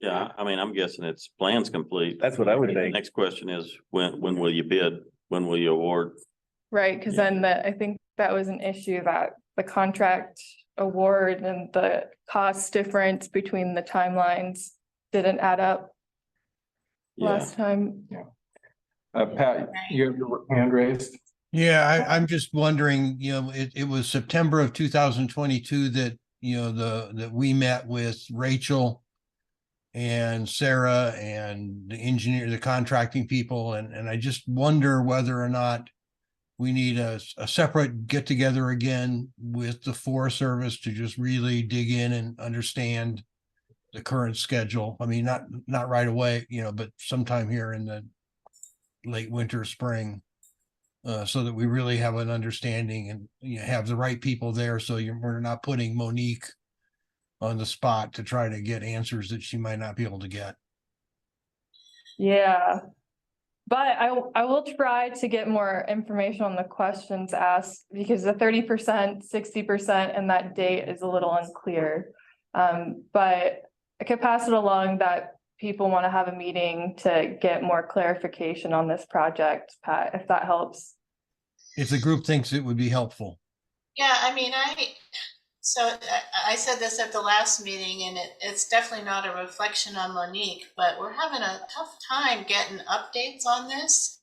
Speaker 6: Yeah, I mean, I'm guessing it's plans complete.
Speaker 2: That's what I would
Speaker 6: The
Speaker 2: think.
Speaker 6: next question is, when will you bid? When will you award?
Speaker 7: Right, because then I think that was an issue, that the contract award and the cost difference between the timelines didn't add up
Speaker 6: Yeah,
Speaker 7: last time.
Speaker 1: Pat, you have your hand raised?
Speaker 9: Yeah, I'm just wondering, it was September of 2022 that, that we met with Rachel and Sarah and the engineer, the contracting people, and I just wonder whether or not we need a separate get together again with the Forest Service to just really dig in and understand the current schedule. I mean, not right away, but sometime here in the late winter, spring. So that we really have an understanding and have the right people there. So we're not putting Monique on the spot to try to get answers that she might not be able to get.
Speaker 7: Yeah. But I will try to get more information on the questions asked, because the 30%, 60% and that date is a little unclear. But I could pass it along that people want to have a meeting to get more clarification on this project, Pat, if that helps.
Speaker 9: If the group thinks it would be helpful.
Speaker 10: Yeah, I mean, I said this at the last meeting, and it's definitely not a reflection on Monique, but we're having a tough time getting updates on this.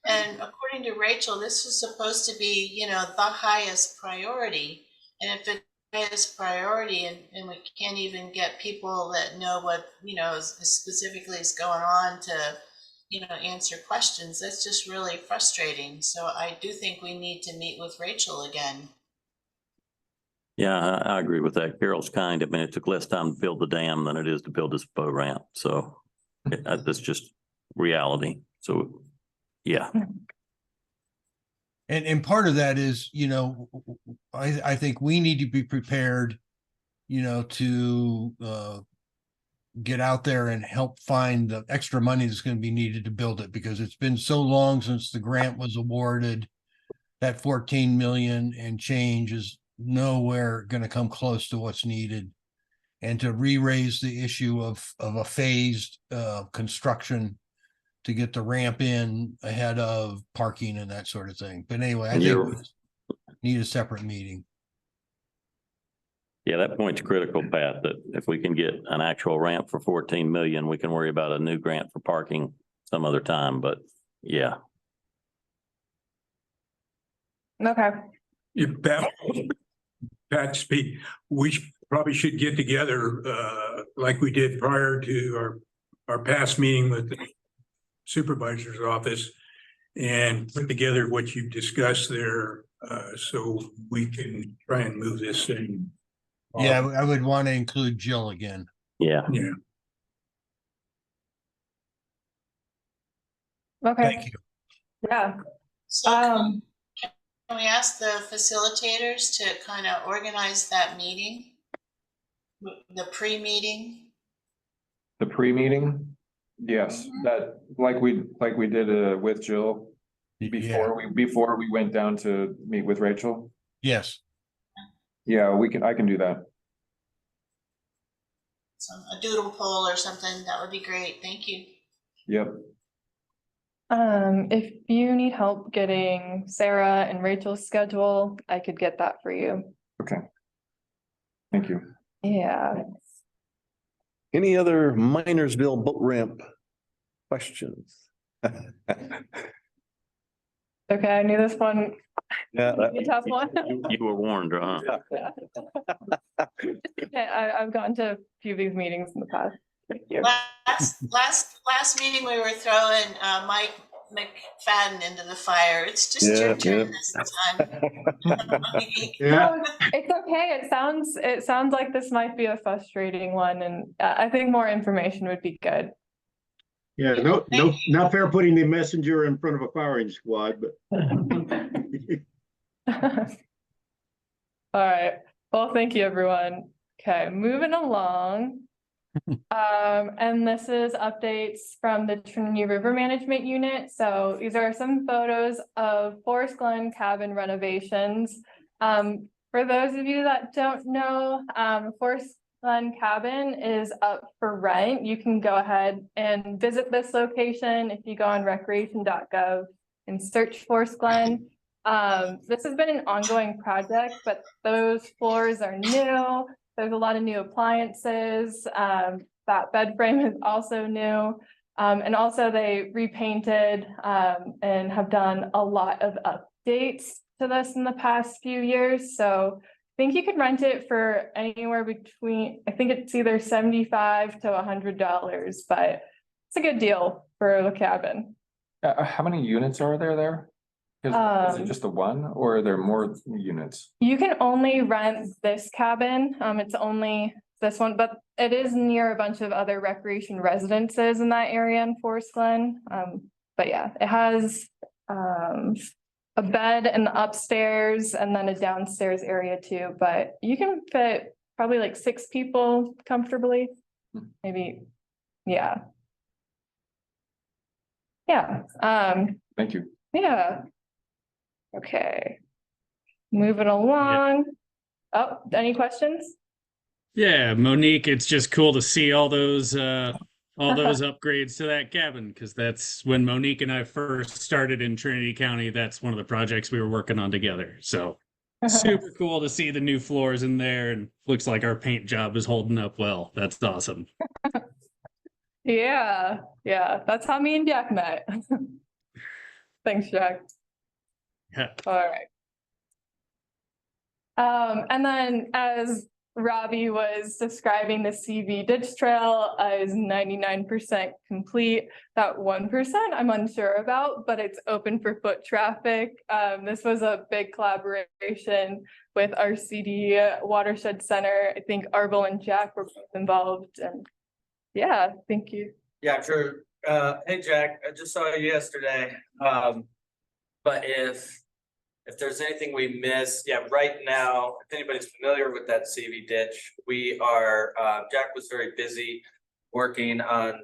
Speaker 10: And according to Rachel, this was supposed to be, the highest priority. And if it's the highest priority and we can't even get people that know what, specifically is going on to, answer questions, that's just really frustrating. So I do think we need to meet with Rachel again.
Speaker 6: yeah, I agree with that. Carol's kind. I mean, it took less time to build the dam than it is to build this boat ramp. So that's just reality. So, yeah.
Speaker 9: And part of that is, I think we need to be prepared, to get out there and help find the extra money that's going to be needed to build it, because it's been so long since the grant was awarded. That 14 million and change is nowhere going to come close to what's needed. And to re-raise the issue of a phased construction to get the ramp in ahead of parking and that sort of thing. But anyway, I think we need a separate meeting.
Speaker 6: Yeah, that point's critical, Pat, that if we can get an actual ramp for 14 million, we can worry about a new grant for parking some other time, but yeah.
Speaker 7: Okay.
Speaker 5: Pat speak, we probably should get together, like we did prior to our past meeting with the supervisor's office, and put together what you've discussed there, so we can try and move this thing.
Speaker 9: Yeah, I would want to include Jill again.
Speaker 6: Yeah.
Speaker 5: Yeah.
Speaker 7: Okay.
Speaker 9: Thank you.
Speaker 7: Yeah.
Speaker 10: So can we ask the facilitators to kind of organize that meeting? The pre-meeting?
Speaker 1: The pre-meeting? Yes, that, like we did with Jill before we went down to meet with Rachel.
Speaker 9: Yes.
Speaker 1: Yeah, I can do that.
Speaker 10: A doodle poll or something, that would be great. Thank you.
Speaker 1: Yep.
Speaker 7: If you need help getting Sarah and Rachel's schedule, I could get that for you.
Speaker 1: Okay. Thank you.
Speaker 7: Yeah.
Speaker 2: Any other Minersville boat ramp questions?
Speaker 7: Okay, I knew this one.
Speaker 2: Yeah,
Speaker 7: A tough one.
Speaker 6: You were warned, huh?
Speaker 7: I've gone to a few of these meetings in the past. Thank you.
Speaker 10: Last meeting, we were throwing Mike McFadden into the fire. It's just your turn this time.
Speaker 12: Yeah.
Speaker 7: It's okay. It sounds like this might be a frustrating one, and I think more information would be good.
Speaker 12: Yeah, no, not fair putting the messenger in front of a firing squad, but.
Speaker 7: All right. Well, thank you, everyone. Okay, moving along. And this is updates from the Trinity River Management Unit. So these are some photos of Forest Glen cabin renovations. for those of you that don't know, Forest Glen Cabin is up for rent. You can go ahead and visit this location if you go on recreation.gov and search Forest Glen. This has been an ongoing project, but those floors are new. There's a lot of new appliances. That bed frame is also new. And also they repainted and have done a lot of updates to this in the past few years. So I think you could rent it for anywhere between, I think it's either $75 to $100, but it's a good deal for the cabin.
Speaker 1: How many units are there? Is it just the one or are there more units?
Speaker 7: You can only rent this cabin. It's only this one, but it is near a bunch of other recreation residences in that area in Forest Glen. But yeah, it has a bed in the upstairs and then a downstairs area too, but you can fit probably like 6 people comfortably, maybe. Yeah. Yeah.
Speaker 1: Thank you.
Speaker 7: Yeah. Okay. Moving along. Oh, any questions?
Speaker 14: Yeah, Monique, it's just cool to see all those upgrades to that cabin, because that's when Monique and I first started in Trinity County. That's one of the projects we were working on together. So super cool to see the new floors in there, and looks like our paint job is holding up well. That's awesome.
Speaker 7: Yeah, that's how me and Jack met. Thanks, Jack.
Speaker 14: Yeah.
Speaker 7: All right. And then as Robbie was describing, the CV ditch trail is 99% complete. That 1% I'm unsure about, but it's open for foot traffic. This was a big collaboration with our CD Watershed Center. I think Arbel and Jack were both involved, and yeah, thank you.
Speaker 13: Yeah, sure. Hey, Jack, I just saw you yesterday. But if there's anything we missed, yeah, right now, if anybody's familiar with that CV ditch, we are, Jack was very busy working on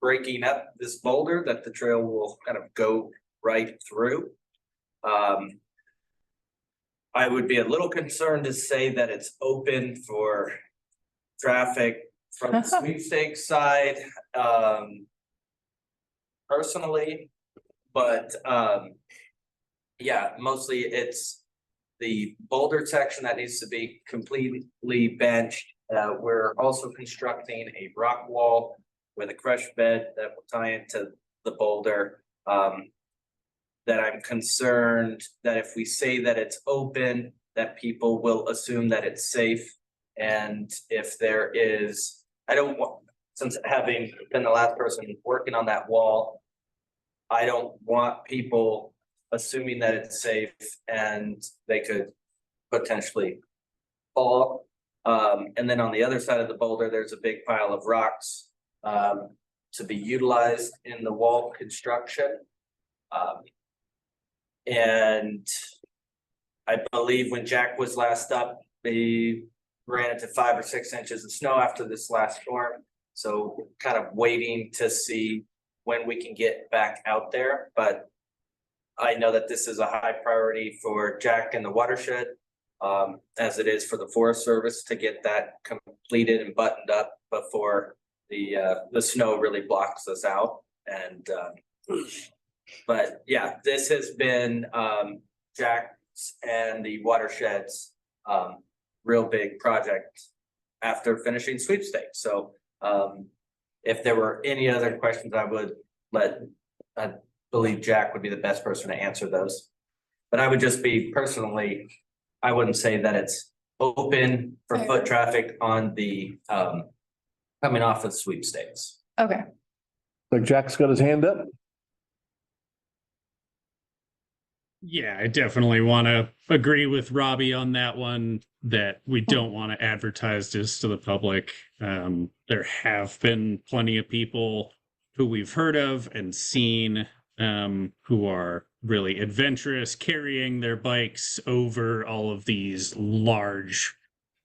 Speaker 13: breaking up this boulder that the trail will kind of go right through. I would be a little concerned to say that it's open for traffic from the sweepstakes side, personally, but yeah, mostly it's the boulder section that needs to be completely benched. We're also constructing a rock wall with a crush bed that will tie into the boulder. That I'm concerned that if we say that it's open, that people will assume that it's safe. And if there is, I don't want, since having been the last person working on that wall, I don't want people assuming that it's safe and they could potentially fall. And then on the other side of the boulder, there's a big pile of rocks to be utilized in the wall construction. And I believe when Jack was last up, he ran into 5 or 6 inches of snow after this last storm. So kind of waiting to see when we can get back out there. But I know that this is a high priority for Jack and the watershed, as it is for the Forest Service to get that completed and buttoned up before the snow really blocks us out. And but yeah, this has been Jack's and the watershed's real big project after finishing sweepstakes. So if there were any other questions, I believe Jack would be the best person to answer those. But I would just be personally, I wouldn't say that it's open for foot traffic on the coming off of sweepstakes.
Speaker 7: Okay.
Speaker 2: So Jack's got his hand up.
Speaker 14: Yeah, I definitely want to agree with Robbie on that one, that we don't want to advertise this to the public. There have been plenty of people who we've heard of and seen who are really adventurous, carrying their bikes over all of these large,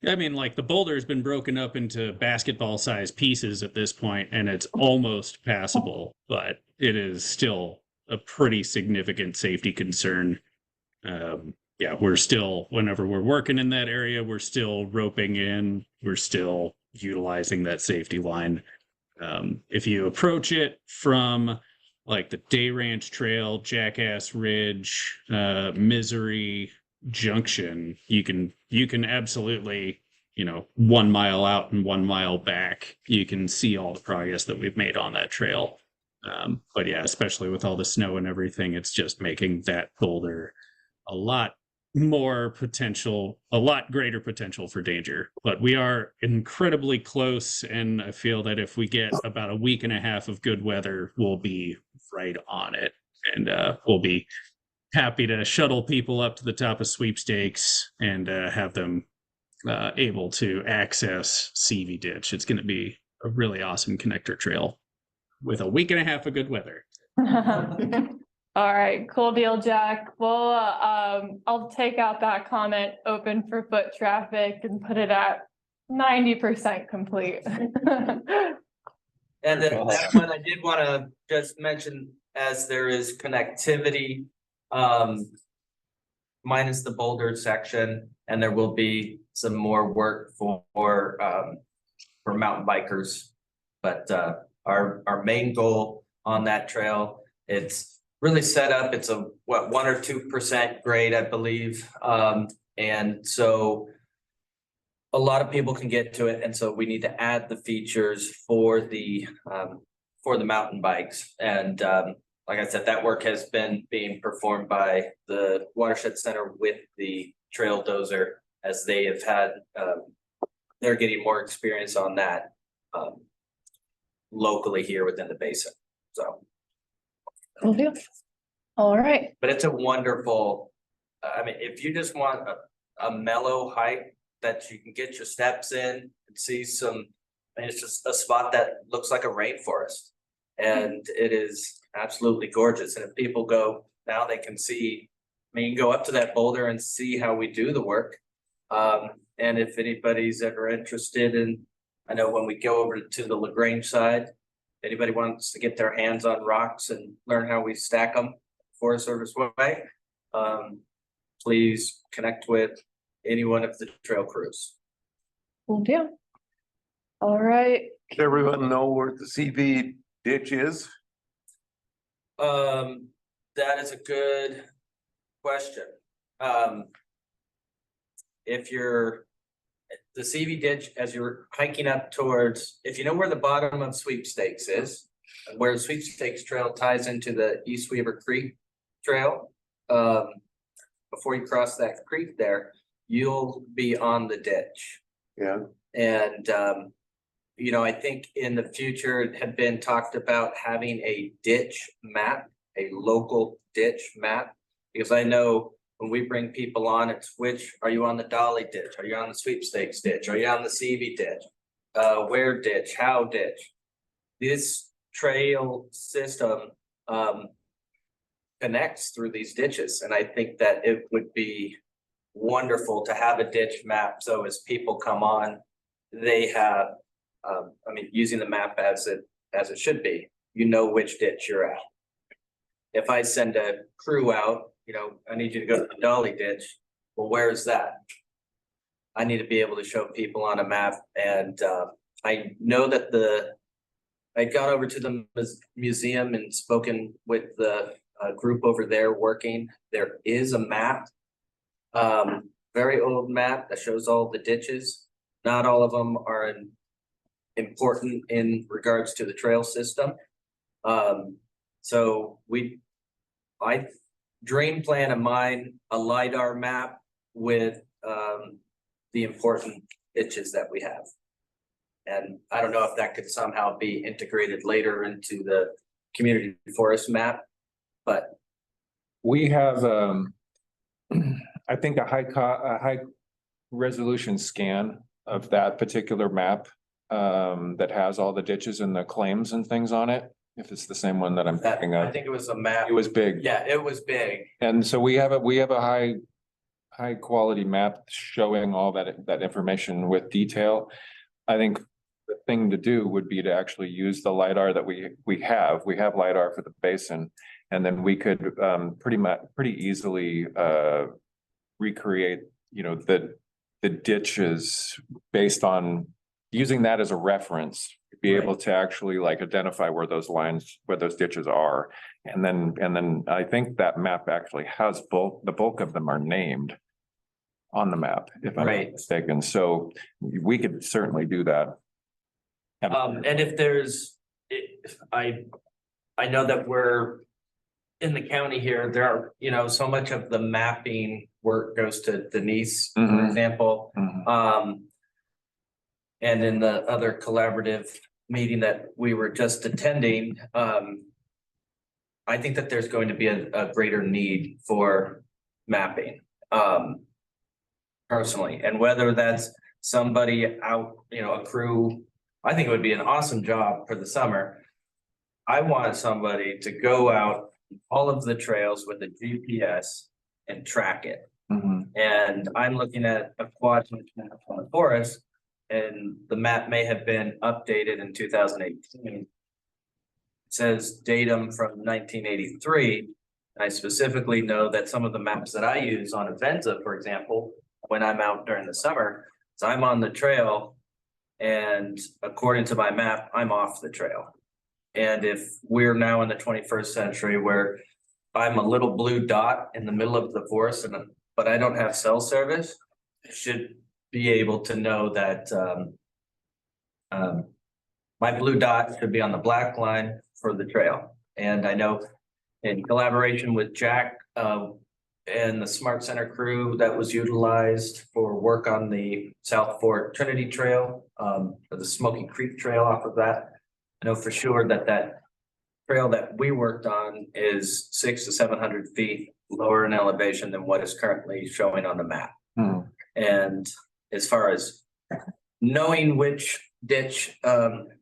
Speaker 14: I mean, like the boulder has been broken up into basketball sized pieces at this point, and it's almost passable, but it is still a pretty significant safety concern. yeah, we're still, whenever we're working in that area, we're still roping in, we're still utilizing that safety line. If you approach it from like the Day Ranch Trail, Jackass Ridge, Misery Junction, you can absolutely, 1 mile out and 1 mile back, you can see all the progress that we've made on that trail. But yeah, especially with all the snow and everything, it's just making that boulder a lot more potential, a lot greater potential for danger. But we are incredibly close, and I feel that if we get about a week and a half of good weather, we'll be right on it, and we'll be happy to shuttle people up to the top of Sweepstakes and have them able to access CV Ditch. It's going to be a really awesome connector trail with a week and a half of good weather.
Speaker 7: All right, cool deal, Jack. Well, I'll take out that comment, open for foot traffic, and put it at 90% complete.
Speaker 13: And then that one I did want to just mention, as there is connectivity, minus the boulder section, and there will be some more work for mountain bikers. But our main goal on that trail, it's really set up. It's a 1 or 2% grade, I believe. And so a lot of people can get to it. And so we need to add the features for the mountain bikes. And like I said, that work has been being performed by the Watershed Center with the trail dozer, as they have had, they're getting more experience on that locally here within the basin. So.
Speaker 7: Cool deal. All right.
Speaker 13: But it's a wonderful, I mean, if you just want a mellow hike that you can get your steps in and see some, I mean, it's just a spot that looks like a rainforest, and it is absolutely gorgeous. And if people go now, they can see, I mean, you can go up to that boulder and see how we do the work. And if anybody's ever interested in, I know when we go over to the LaGrange side, anybody wants to get their hands on rocks and learn how we stack them Forest Service way, please connect with any one of the trail crews.
Speaker 7: Cool deal. All right.
Speaker 3: Does everyone know where the CV ditch is?
Speaker 13: That is a good question. If you're the CV ditch, as you're hiking up towards, if you know where the bottom of Sweepstakes is, where Sweepstakes Trail ties into the East Weaver Creek Trail, before you cross that creek there, you'll be on the ditch.
Speaker 3: Yeah.
Speaker 13: And I think in the future it had been talked about having a ditch map, a local ditch map, because I know when we bring people on, it's which, are you on the Dolly ditch? Are you on the Sweepstakes ditch? Are you on the CV ditch? Where ditch? How ditch? This trail system connects through these ditches. And I think that it would be wonderful to have a ditch map. So as people come on, they have, using the map as it should be, which ditch you're at. If I send a crew out, I need you to go to the Dolly ditch. Well, where is that? I need to be able to show people on a map. And I know that I got over to the museum and spoken with the group over there working. There is a map, very old map that shows all the ditches. Not all of them are important in regards to the trail system. So I dream plan of mine, a LiDAR map with the important ditches that we have. And I don't know if that could somehow be integrated later into the community forest map, but.
Speaker 1: We have, I think a high resolution scan of that particular map that has all the ditches and the claims and things on it. If it's the same one that I'm thinking of.
Speaker 13: I think it was a map.
Speaker 1: It was big.
Speaker 13: Yeah, it was big.
Speaker 1: And so we have a high quality map showing all that information with detail. I think the thing to do would be to actually use the LiDAR that we have. We have LiDAR for the basin, and then we could pretty easily recreate, the ditches based on using that as a reference, be able to actually like identify where those lines, where those ditches are. And then I think that map actually has the bulk of them are named on the map, if I'm not mistaken. So we could certainly do that.
Speaker 13: And if there's, I know that we're in the county here, there are, so much of the mapping work goes to Denise, for example. And in the other collaborative meeting that we were just attending, I think that there's going to be a greater need for mapping, personally, and whether that's somebody out, a crew, I think it would be an awesome job for the summer. I want somebody to go out all of the trails with a GPS and track it. And I'm looking at a quadrant map on the forest, and the map may have been updated in 2018. It says datum from 1983. I specifically know that some of the maps that I use on Avenza, for example, when I'm out during the summer, so I'm on the trail, and according to my map, I'm off the trail. And if we're now in the 21st century where I'm a little blue dot in the middle of the forest, but I don't have cell service, I should be able to know that my blue dot should be on the black line for the trail. And I know in collaboration with Jack and the Smart Center crew that was utilized for work on the South Fork Trinity Trail, or the Smoky Creek Trail off of that. I know for sure that trail that we worked on is 600 to 700 feet lower in elevation than what is currently showing on the map. And as far as knowing which ditch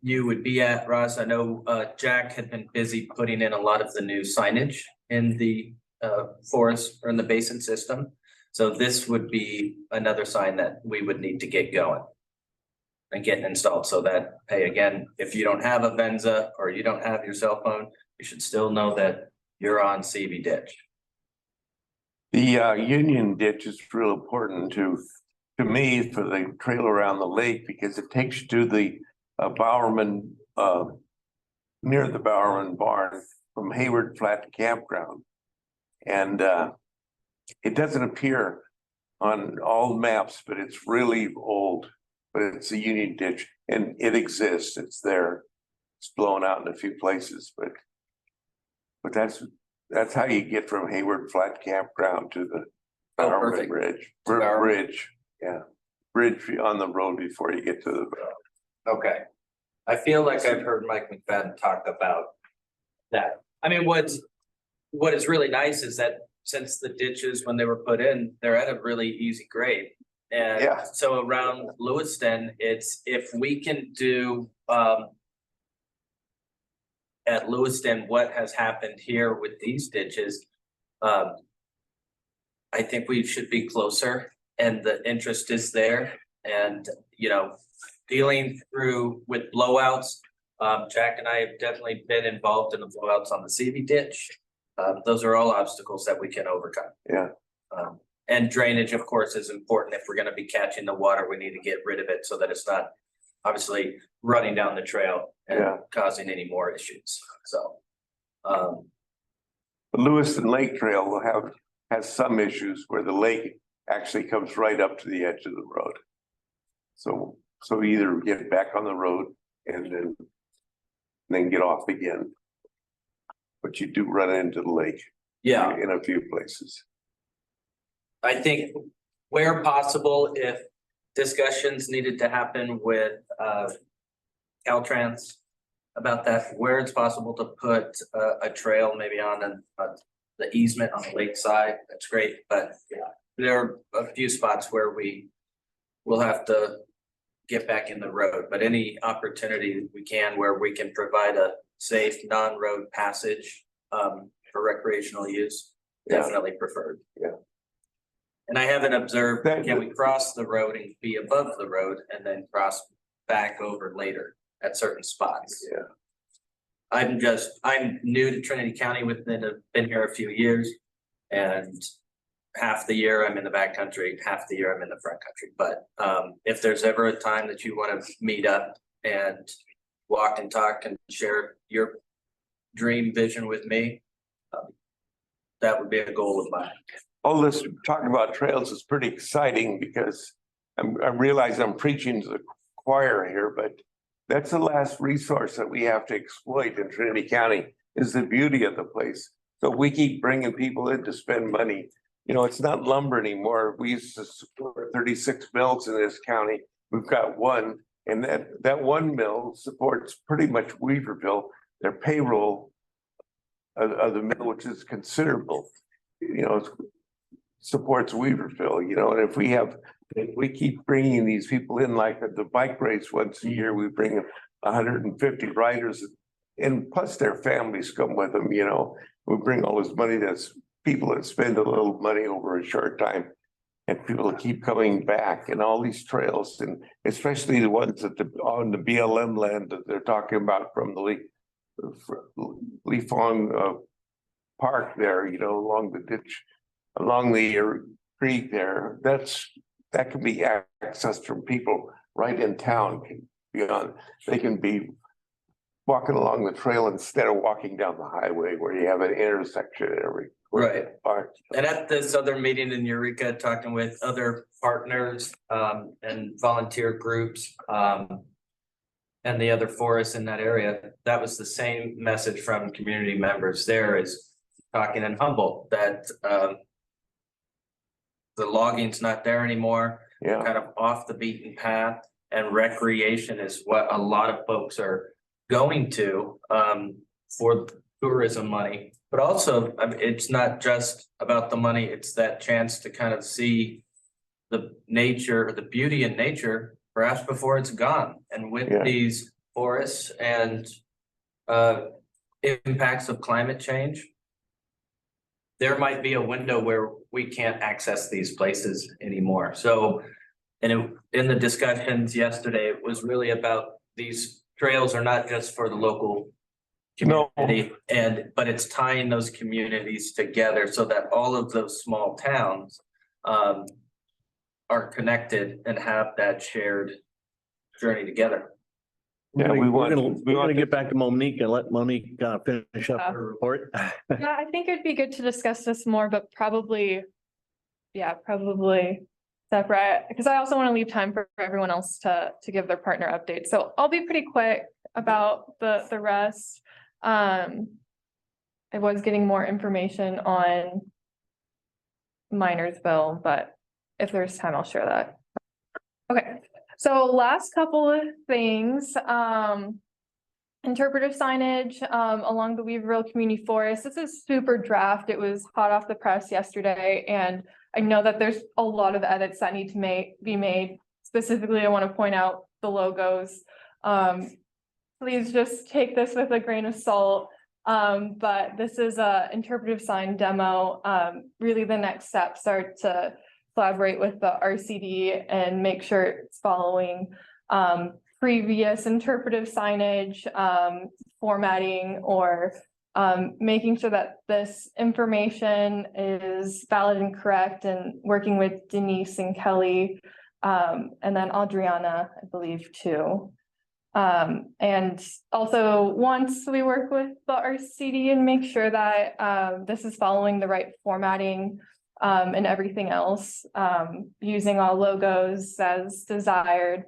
Speaker 13: you would be at, Ross, I know Jack had been busy putting in a lot of the new signage in the forest or in the basin system. So this would be another sign that we would need to get going and getting installed, so that, hey, again, if you don't have a Venza or you don't have your cell phone, you should still know that you're on CV ditch.
Speaker 3: The Union ditch is real important to me for the trail around the lake, because it takes you to the Bowerman, near the Bowerman barn from Hayward Flat Campground. And it doesn't appear on all maps, but it's really old. But it's a Union ditch, and it exists. It's there. It's blown out in a few places, but that's how you get from Hayward Flat Campground to the Bowerman Bridge. Bridge, yeah, bridge on the road before you get to the.
Speaker 13: Okay, I feel like I've heard Mike McFadden talk about that. I mean, what is really nice is that since the ditches, when they were put in, they're at a really easy grade. And so around Lewiston, it's if we can do at Lewiston what has happened here with these ditches, I think we should be closer, and the interest is there. And dealing through with blowouts, Jack and I have definitely been involved in the blowouts on the CV ditch. Those are all obstacles that we can overcome. And drainage, of course, is important. If we're going to be catching the water, we need to get rid of it so that it's not obviously running down the trail and causing any more issues. So,
Speaker 3: the Lewiston Lake Trail will has some issues where the lake actually comes right up to the edge of the road. So either get back on the road and then get off again. But you do run into the lake. In a few places.
Speaker 13: I think where possible, if discussions needed to happen with Caltrans about that, where it's possible to put a trail maybe on the easement on the lake side, that's great. But there are a few spots where we will have to get back in the road. But any opportunity we can where we can provide a safe non-road passage for recreational use, definitely preferred. And I haven't observed, can we cross the road and be above the road and then cross back over later at certain spots? I'm new to Trinity County, been here a few years, and half the year I'm in the back country, half the year I'm in the front country. But if there's ever a time that you want to meet up and walk and talk and share your dream vision with me, that would be a goal of mine.
Speaker 3: All this talking about trails is pretty exciting because I realize I'm preaching to the choir here, but that's the last resource that we have to exploit in Trinity County is the beauty of the place. So we keep bringing people in to spend money. You know, it's not lumber anymore. We used to support 36 mills in this county. We've got one, and that one mill supports pretty much Weaverville. Their payroll of the mill, which is considerable, you know, supports Weaverville, you know, and if we keep bringing these people in, like at the bike race once a year, we bring 150 riders and plus their families come with them, you know, we bring all this money that's people that spend a little money over a short time and people keep coming back and all these trails and especially the ones that on the BLM land that they're talking about from the Leafong Park there, you know, along the ditch, along the creek there, that can be accessed from people right in town. They can be walking along the trail instead of walking down the highway where you have an intersection at every part.
Speaker 13: And at this other meeting in Eureka, talking with other partners and volunteer groups and the other forests in that area, that was the same message from community members there is talking in Humboldt that the logging's not there anymore, kind of off the beaten path, and recreation is what a lot of folks are going to for tourism money. But also, I mean, it's not just about the money, it's that chance to kind of see the nature, the beauty in nature, perhaps before it's gone. And with these forests and impacts of climate change, there might be a window where we can't access these places anymore. So, and in the discussions yesterday, it was really about these trails are not just for the local community, but it's tying those communities together so that all of those small towns are connected and have that shared journey together.
Speaker 2: Yeah, we're gonna get back to Monique and let Monique finish up her report.
Speaker 7: Yeah, I think it'd be good to discuss this more, but probably separate, because I also want to leave time for everyone else to give their partner updates. So I'll be pretty quick about the rest. I was getting more information on Minersville, but if there's time, I'll share that. Okay, so last couple of things, interpretive signage along the Weaverville Community Forest. This is super draft. It was hot off the press yesterday, and I know that there's a lot of edits that need to be made. Specifically, I want to point out the logos. Please just take this with a grain of salt. But this is a interpretive sign demo. Really the next steps are to collaborate with the RCD and make sure it's following previous interpretive signage, formatting, or making sure that this information is valid and correct, and working with Denise and Kelly, and then Adriana, I believe, too. And also once we work with the RCD and make sure that this is following the right formatting and everything else, using all logos as desired,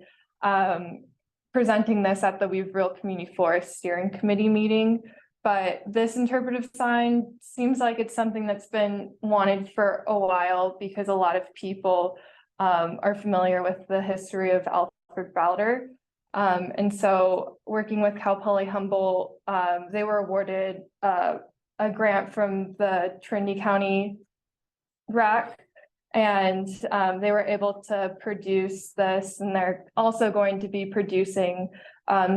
Speaker 7: presenting this at the Weaverville Community Forest Steering Committee meeting. But this interpretive sign seems like it's something that's been wanted for a while because a lot of people are familiar with the history of Alfred Browder. And so working with Cal Poly Humboldt, they were awarded a grant from the Trinity County RAC, and they were able to produce this, and they're also going to be producing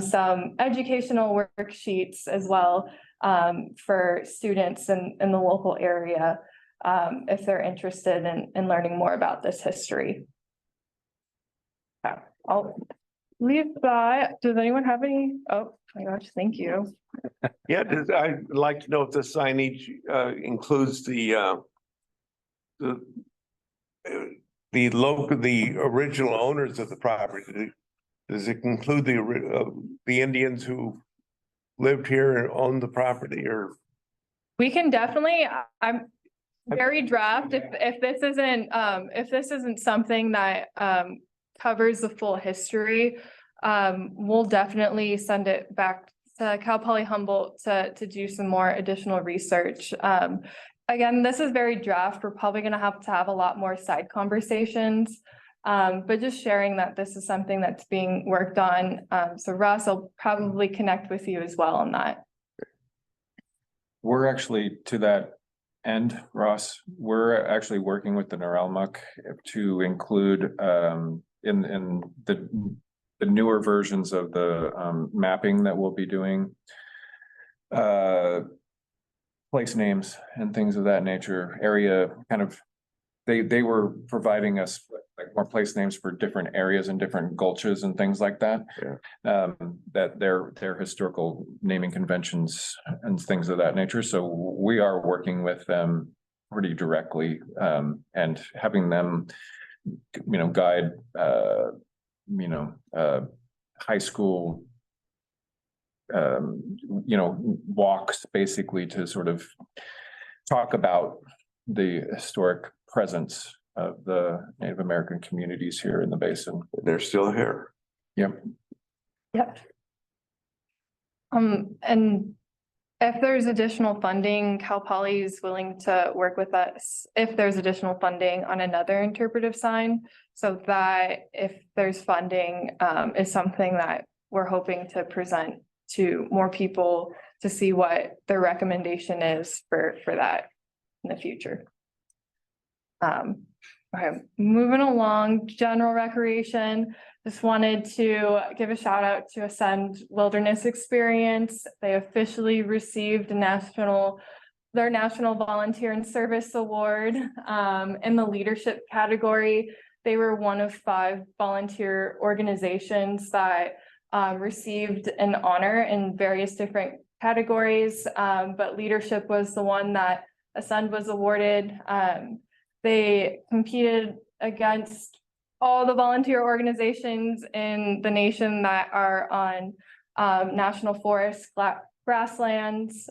Speaker 7: some educational worksheets as well for students in the local area if they're interested in learning more about this history. I'll leave that. Does anyone have any? Oh my gosh, thank you.
Speaker 3: Yeah, I'd like to know if the signage includes the the original owners of the property? Does it include the Indians who lived here and owned the property, or?
Speaker 7: We can definitely, I'm very draft, if this isn't something that covers the full history, we'll definitely send it back to Cal Poly Humboldt to do some more additional research. Again, this is very draft. We're probably gonna have to have a lot more side conversations. But just sharing that this is something that's being worked on. So Ross, I'll probably connect with you as well on that.
Speaker 1: We're actually to that end, Ross, we're actually working with the Norelmuck to include in the newer versions of the mapping that we'll be doing. Place names and things of that nature, area kind of, they were providing us like more place names for different areas and different gulches and things like that.
Speaker 3: Yeah.
Speaker 1: That their historical naming conventions and things of that nature. So we are working with them pretty directly and having them, guide, high school, walks basically to sort of talk about the historic presence of the Native American communities here in the basin.
Speaker 3: They're still here.
Speaker 1: Yep.
Speaker 7: Yep. And if there's additional funding, Cal Poly is willing to work with us if there's additional funding on another interpretive sign. So that if there's funding, is something that we're hoping to present to more people to see what their recommendation is for that in the future. Okay, moving along, general recreation. Just wanted to give a shout out to Ascend Wilderness Experience. They officially received their National Volunteer and Service Award in the leadership category. They were one of 5 volunteer organizations that received an honor in various different categories, but leadership was the one that Ascend was awarded. They competed against all the volunteer organizations in the nation that are on national forest grasslands,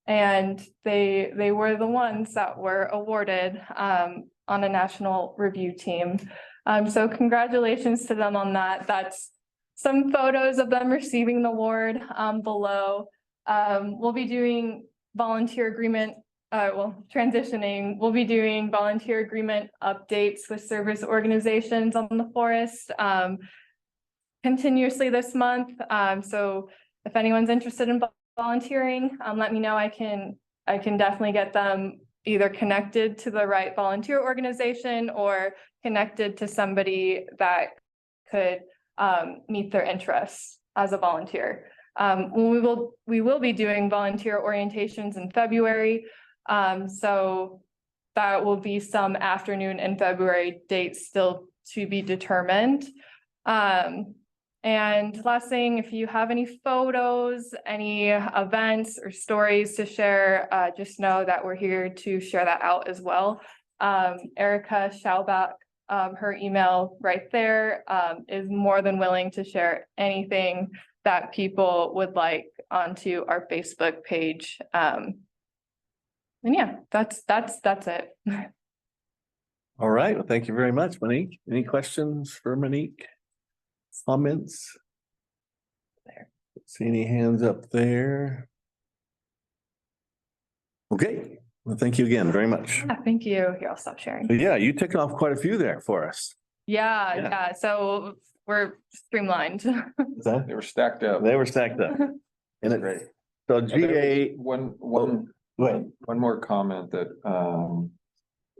Speaker 7: and they were the ones that were awarded on a national review team. So congratulations to them on that. That's some photos of them receiving the award below. We'll be doing volunteer agreement, transitioning. We'll be doing volunteer agreement updates with service organizations on the forest continuously this month. So if anyone's interested in volunteering, let me know. I can definitely get them either connected to the right volunteer organization or connected to somebody that could meet their interests as a volunteer. We will be doing volunteer orientations in February. So that will be some afternoon in February dates still to be determined. And last thing, if you have any photos, any events or stories to share, just know that we're here to share that out as well. Erica Schaubach, her email right there, is more than willing to share anything that people would like onto our Facebook page. And yeah, that's it.
Speaker 2: All right. Well, thank you very much, Monique. Any questions for Monique? Comments? There. See any hands up there? Okay. Well, thank you again very much.
Speaker 7: Yeah, thank you. Here, I'll stop sharing.
Speaker 2: So yeah, you took off quite a few there for us.
Speaker 7: Yeah. So we're streamlined.
Speaker 1: They were stacked up.
Speaker 2: They were stacked up. And it,
Speaker 1: Great.
Speaker 2: so GA,
Speaker 1: One
Speaker 2: go ahead.
Speaker 1: more comment that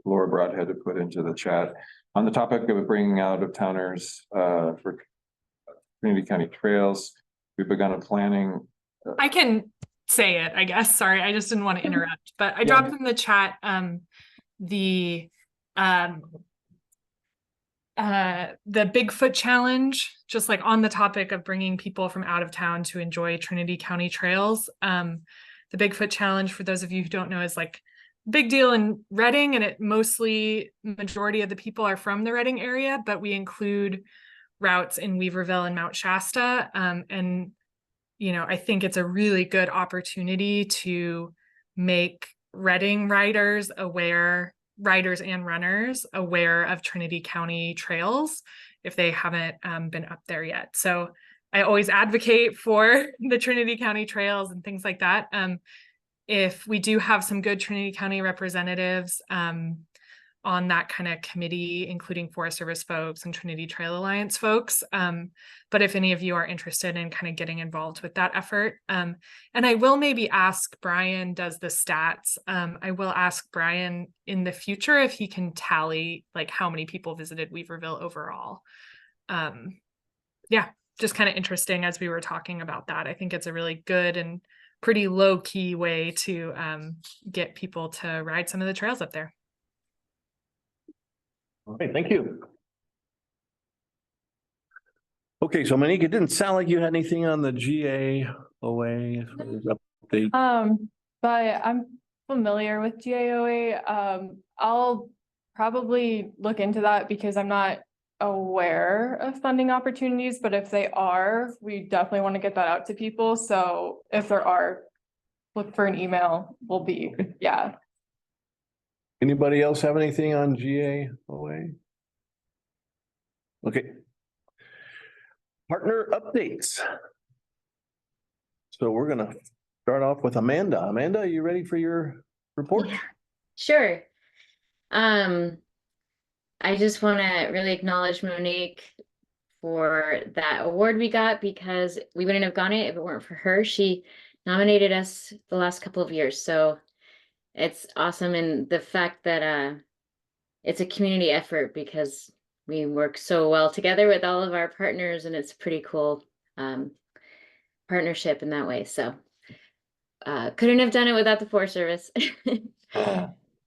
Speaker 1: Laura Broadhead had put into the chat on the topic of bringing out of towners for Trinity County Trails. We've begun a planning.
Speaker 8: I can say it, I guess. Sorry, I just didn't want to interrupt, but I dropped in the chat the Bigfoot challenge, just like on the topic of bringing people from out of town to enjoy Trinity County trails. The Bigfoot challenge, for those of you who don't know, is like big deal in Reading, and it mostly majority of the people are from the Reading area, but we include routes in Weaverville and Mount Shasta. And, you know, I think it's a really good opportunity to make Reading riders and runners aware of Trinity County trails if they haven't been up there yet. So I always advocate for the Trinity County trails and things like that. If we do have some good Trinity County representatives on that kind of committee, including Forest Service folks and Trinity Trail Alliance folks. But if any of you are interested in kind of getting involved with that effort, and I will maybe ask Brian does the stats. I will ask Brian in the future if he can tally like how many people visited Weaverville overall. Yeah, just kind of interesting as we were talking about that. I think it's a really good and pretty low key way to get people to ride some of the trails up there.
Speaker 2: All right, thank you. Okay, so Monique, it didn't sound like you had anything on the GAOA update.
Speaker 7: But I'm familiar with GAOA. I'll probably look into that because I'm not aware of funding opportunities, but if they are, we definitely want to get that out to people. So if there are, look for an email. Yeah.
Speaker 2: Anybody else have anything on GAOA? Okay. Partner updates. So we're gonna start off with Amanda. Amanda, are you ready for your report?
Speaker 11: Yeah, sure. I just want to really acknowledge Monique for that award we got, because we wouldn't have gotten it if it weren't for her. She nominated us the last couple of years, so it's awesome. And the fact that it's a community effort, because we work so well together with all of our partners, and it's pretty cool partnership in that way. So couldn't have done it without the Forest Service.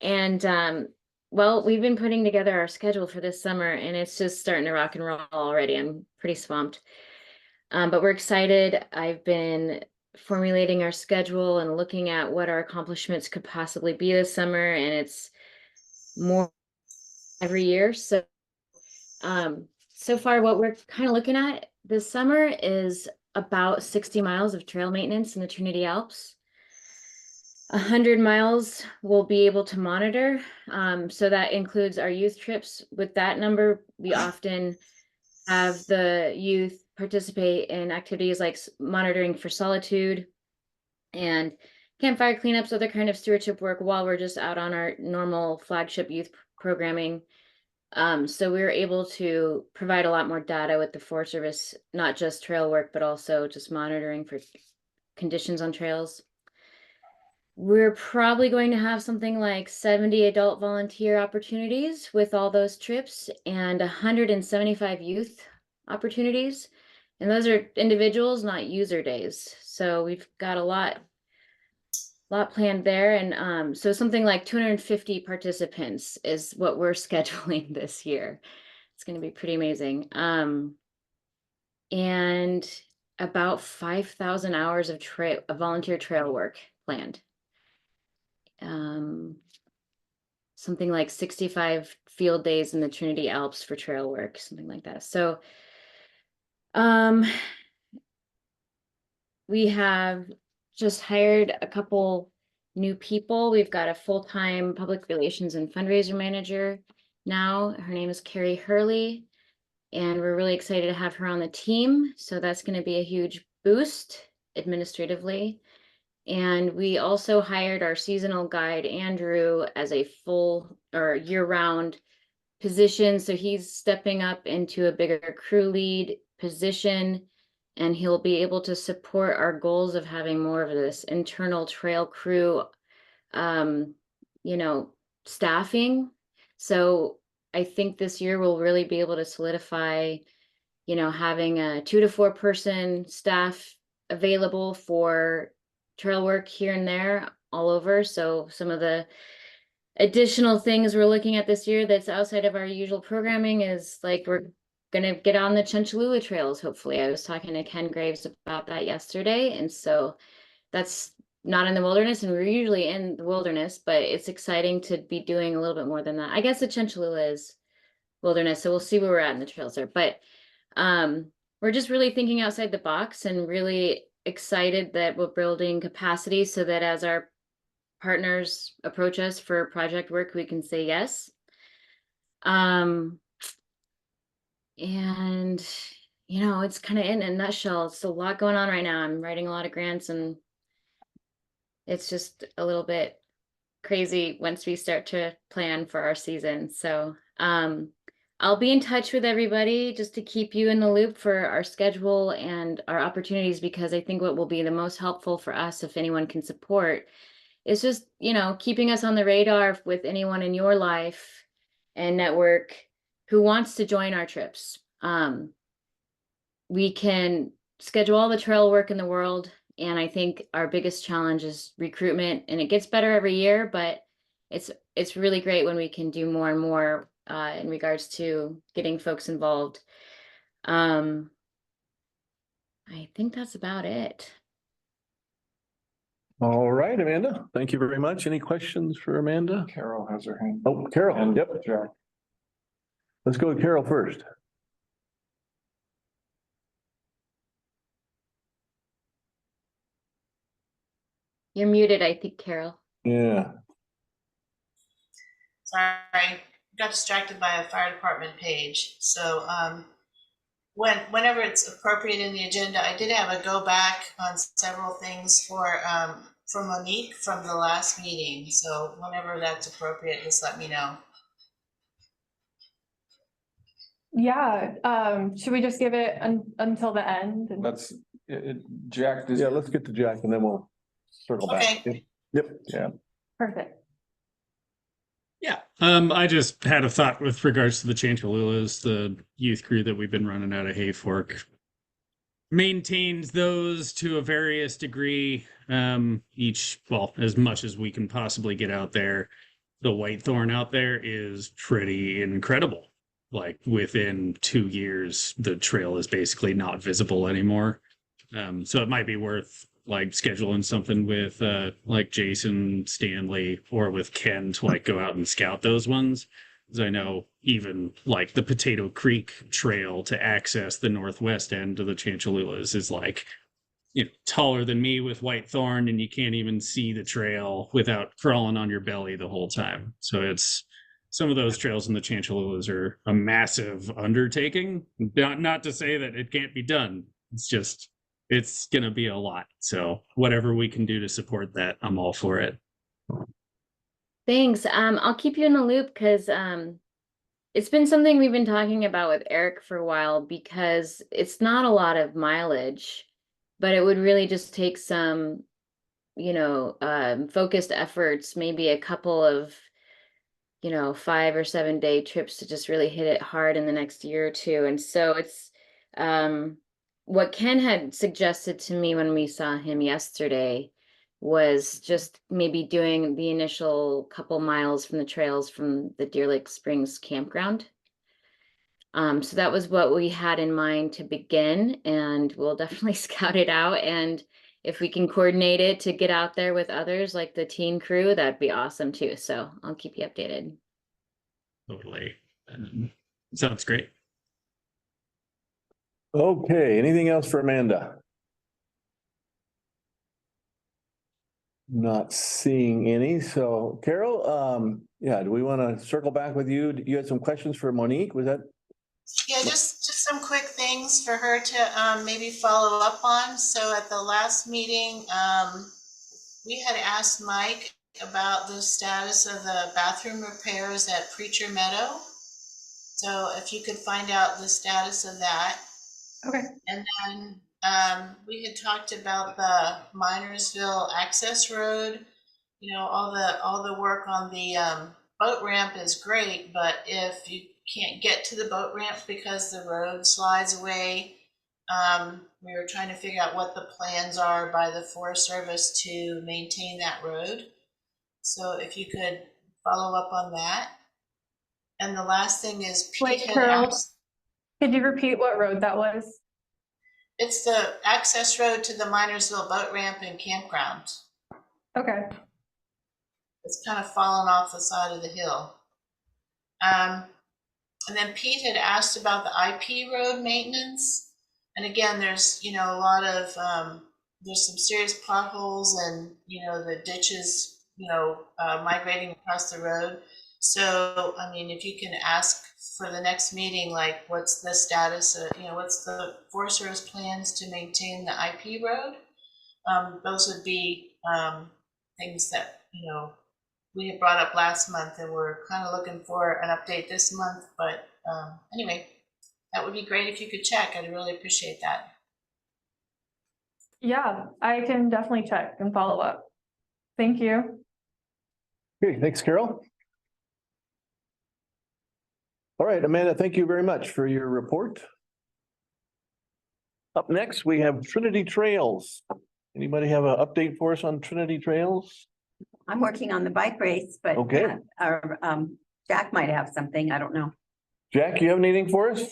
Speaker 11: And well, we've been putting together our schedule for this summer, and it's just starting to rock and roll already. I'm pretty swamped. But we're excited. I've been formulating our schedule and looking at what our accomplishments could possibly be this summer, and it's more every year. So so far what we're kind of looking at this summer is about 60 miles of trail maintenance in the Trinity Alps. 100 miles we'll be able to monitor. So that includes our youth trips. With that number, we often have the youth participate in activities like monitoring for solitude and campfire cleanups, other kind of stewardship work while we're just out on our normal flagship youth programming. So we were able to provide a lot more data with the Forest Service, not just trail work, but also just monitoring for conditions on trails. We're probably going to have something like 70 adult volunteer opportunities with all those trips and 175 youth opportunities. And those are individuals, not user days. So we've got a lot planned there. And so something like 250 participants is what we're scheduling this year. It's going to be pretty amazing. And about 5,000 hours of volunteer trail work planned. Something like 65 field days in the Trinity Alps for trail work, something like that. So we have just hired a couple new people. We've got a full-time public relations and fundraiser manager now. Her name is Carrie Hurley, and we're really excited to have her on the team. So that's going to be a huge boost administratively. And we also hired our seasonal guide, Andrew, as a full or year-round position. So he's stepping up into a bigger crew lead position, and he'll be able to support our goals of having more of this internal trail crew, staffing. So I think this year we'll really be able to solidify, having a 2 to 4 person staff available for trail work here and there all over. So some of the additional things we're looking at this year that's outside of our usual programming is like we're gonna get on the Chunchalula trails, hopefully. I was talking to Ken Graves about that yesterday, and so that's not in the wilderness, and we're usually in the wilderness, but it's exciting to be doing a little bit more than that. I guess the Chinchilla is wilderness, so we'll see where we're at in the trails there. But we're just really thinking outside the box and really excited that we're building capacity so that as our partners approach us for project work, we can say yes. And you know, it's kind of in a nutshell. It's a lot going on right now. I'm writing a lot of grants, and it's just a little bit crazy once we start to plan for our season. So I'll be in touch with everybody just to keep you in the loop for our schedule and our opportunities, because I think what will be the most helpful for us, if anyone can support, is just, you know, keeping us on the radar with anyone in your life and network who wants to join our trips. We can schedule all the trail work in the world, and I think our biggest challenge is recruitment, and it gets better every year, but it's really great when we can do more and more in regards to getting folks involved. I think that's about it.
Speaker 2: All right, Amanda, thank you very much. Any questions for Amanda?
Speaker 1: Carol has her hand.
Speaker 2: Oh, Carol,
Speaker 1: And
Speaker 2: yep.
Speaker 1: Jack.
Speaker 2: Let's go with Carol first.
Speaker 11: You're muted, I think, Carol.
Speaker 2: Yeah.
Speaker 10: Sorry, got distracted by a fire department page. So whenever it's appropriate in the agenda, I did have a go back on several things for Monique from the last meeting. So whenever that's appropriate, just let me know.
Speaker 7: Yeah, should we just give it until the end?
Speaker 1: Let's, Jack.
Speaker 2: Yeah, let's get to Jack and then we'll circle back.
Speaker 10: Okay.
Speaker 2: Yep, yeah.
Speaker 7: Perfect.
Speaker 14: Yeah, I just had a thought with regards to the Chantalulas, the youth crew that we've been running out of Hayfork. Maintains those to a various degree, well, as much as we can possibly get out there. The Whitethorn out there is pretty incredible. Like within 2 years, the trail is basically not visible anymore. So it might be worth like scheduling something with like Jason, Stanley, or with Ken to like go out and scout those ones. Because I know even like the Potato Creek Trail to access the northwest end of the Chanchalulas is like, you know, taller than me with Whitethorn, and you can't even see the trail without crawling on your belly the whole time. So it's some of those trails in the Chanchalulas are a massive undertaking. Not to say that it can't be done. It's just it's gonna be a lot. So whatever we can do to support that, I'm all for it.
Speaker 11: Thanks. I'll keep you in the loop because it's been something we've been talking about with Eric for a while, because it's not a lot of mileage, but it would really just take some, you know, focused efforts, maybe a couple of, you know, 5 or 7 day trips to just really hit it hard in the next year or two. And so it's what Ken had suggested to me when we saw him yesterday was just maybe doing the initial couple miles from the trails from the Deer Lake Springs campground. So that was what we had in mind to begin, and we'll definitely scout it out. And if we can coordinate it to get out there with others like the teen crew, that'd be awesome too. So I'll keep you updated.
Speaker 14: Totally. Sounds great.
Speaker 2: Okay, anything else for Amanda? Not seeing any. So Carol, yeah, do we want to circle back with you? You had some questions for Monique, was that?
Speaker 10: Yeah, just some quick things for her to maybe follow up on. So at the last meeting, we had asked Mike about the status of the bathroom repairs at Preacher Meadow. So if you could find out the status of that.
Speaker 7: Okay.
Speaker 10: And then we had talked about the Minersville access road. You know, all the work on the boat ramp is great, but if you can't get to the boat ramp because the road slides away, we were trying to figure out what the plans are by the Forest Service to maintain that road. So if you could follow up on that. And the last thing is
Speaker 7: Wait,
Speaker 10: Pete had
Speaker 7: Carol,
Speaker 10: asked.
Speaker 7: could you repeat what road that was?
Speaker 10: It's the access road to the Minersville boat ramp and campground.
Speaker 7: Okay.
Speaker 10: It's kind of fallen off the side of the hill. And then Pete had asked about the IP road maintenance. And again, there's, a lot of, there's some serious potholes and, the ditches, migrating across the road. So, I mean, if you can ask for the next meeting, like what's the status of, what's the Forest Service plans to maintain the IP road? Those would be things that, we had brought up last month and we're kind of looking for an update this month. But anyway, that would be great if you could check. I'd really appreciate that.
Speaker 7: Yeah, I can definitely check and follow up. Thank you.
Speaker 2: Okay, thanks, Carol. All right, Amanda, thank you very much for your report. Up next, we have Trinity Trails. Anybody have an update for us on Trinity Trails?
Speaker 4: I'm working on the bike race, but
Speaker 2: Okay.
Speaker 4: Jack might have something. I don't know.
Speaker 2: Jack, you have anything for us?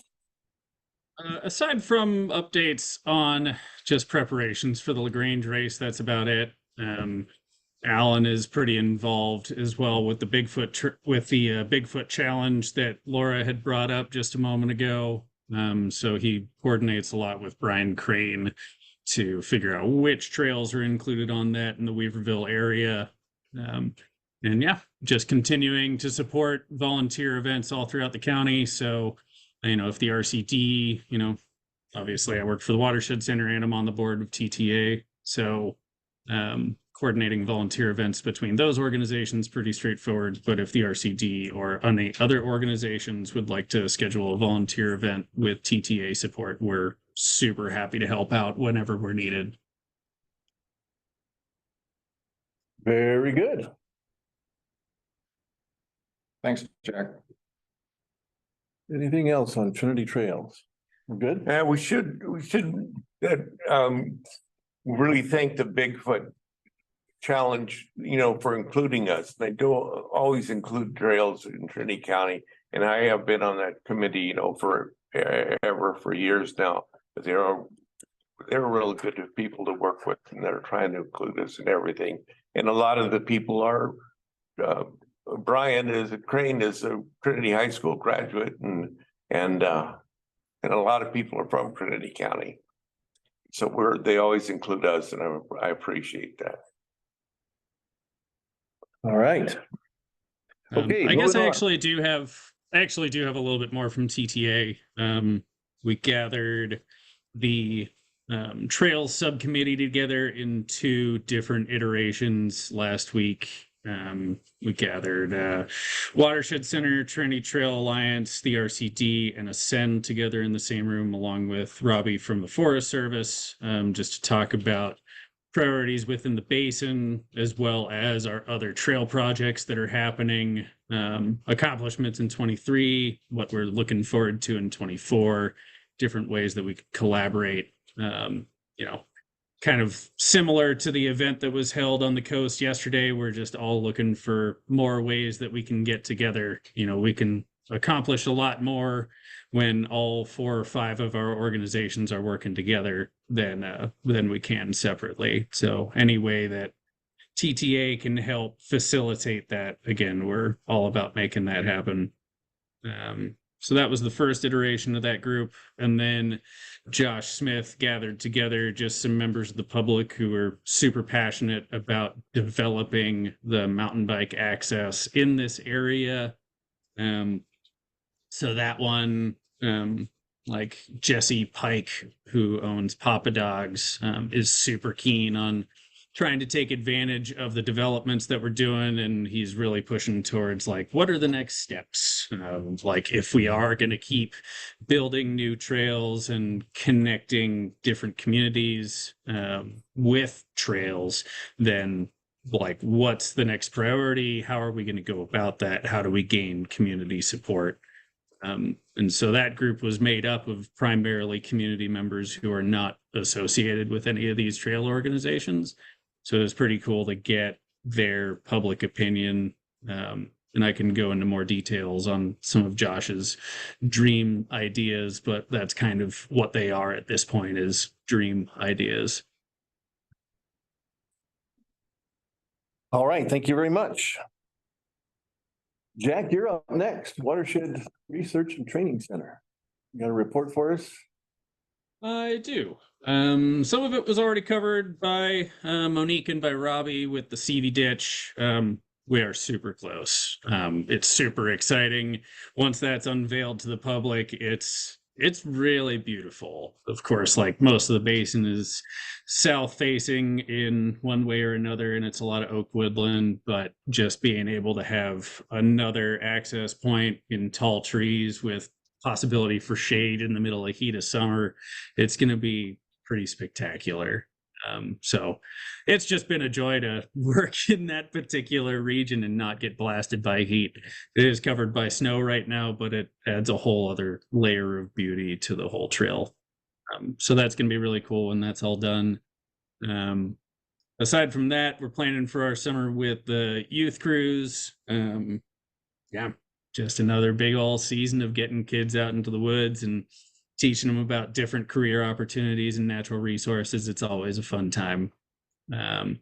Speaker 14: Aside from updates on just preparations for the LaGrange race, that's about it. Alan is pretty involved as well with the Bigfoot challenge that Laura had brought up just a moment ago. So he coordinates a lot with Brian Crane to figure out which trails are included on that in the Weaverville area. And yeah, just continuing to support volunteer events all throughout the county. So, if the RCD, obviously I work for the Watershed Center and I'm on the board of TTA. So, coordinating volunteer events between those organizations, pretty straightforward. But if the RCD or any other organizations would like to schedule a volunteer event with TTA support, we're super happy to help out whenever we're needed.
Speaker 2: Very good.
Speaker 1: Thanks, Jack.
Speaker 2: Anything else on Trinity Trails? We're good?
Speaker 3: Yeah, we should really thank the Bigfoot challenge, for including us. They do always include trails in Trinity County. And I have been on that committee, for years now. But they're really good people to work with, and they're trying to include us in everything. And a lot of the people are, Brian Crane is a Trinity High School graduate, and a lot of people are from Trinity County. So they always include us, and I appreciate that.
Speaker 2: All right. Okay.
Speaker 14: I guess
Speaker 2: moving
Speaker 14: I
Speaker 2: on.
Speaker 14: actually do have a little bit more from TTA. We gathered the trails subcommittee together in 2 different iterations last week. We gathered Watershed Center, Trinity Trail Alliance, the RCD, and Ascend together in the same room, along with Robbie from the Forest Service, just to talk about priorities within the basin, as well as our other trail projects that are happening, accomplishments in 23, what we're looking forward to in 24, different ways that we could collaborate. Kind of similar to the event that was held on the coast yesterday. We're just all looking for more ways that we can get together. We can accomplish a lot more when all 4 or 5 of our organizations are working together than we can separately. So any way that TTA can help facilitate that, again, we're all about making that happen. So that was the first iteration of that group. And then Josh Smith gathered together just some members of the public who are super passionate about developing the mountain bike access in this area. So that one, like Jesse Pike, who owns Papa Dogs, is super keen on trying to take advantage of the developments that we're doing, and he's really pushing towards like, what are the next steps? Like if we are going to keep building new trails and connecting different communities with trails, then like what's the next priority? How are we going to go about that? How do we gain community support? And so that group was made up of primarily community members who are not associated with any of these trail organizations. So it was pretty cool to get their public opinion. And I can go into more details on some of Josh's dream ideas, but that's kind of what they are at this point, is dream ideas.
Speaker 2: All right, thank you very much. Jack, you're up next. Watershed Research and Training Center. You got a report for us?
Speaker 14: I do. Some of it was already covered by Monique and by Robbie with the CV ditch. We are super close. It's super exciting. Once that's unveiled to the public, it's really beautiful. Of course, like most of the basin is south facing in one way or another, and it's a lot of oak woodland, but just being able to have another access point in tall trees with possibility for shade in the middle of heat of summer, it's going to be pretty spectacular. So it's just been a joy to work in that particular region and not get blasted by heat. It is covered by snow right now, but it adds a whole other layer of beauty to the whole trail. So that's going to be really cool when that's all done. Aside from that, we're planning for our summer with the youth cruise. Yeah, just another big old season of getting kids out into the woods and teaching them about different career opportunities and natural resources. It's always a fun time. We're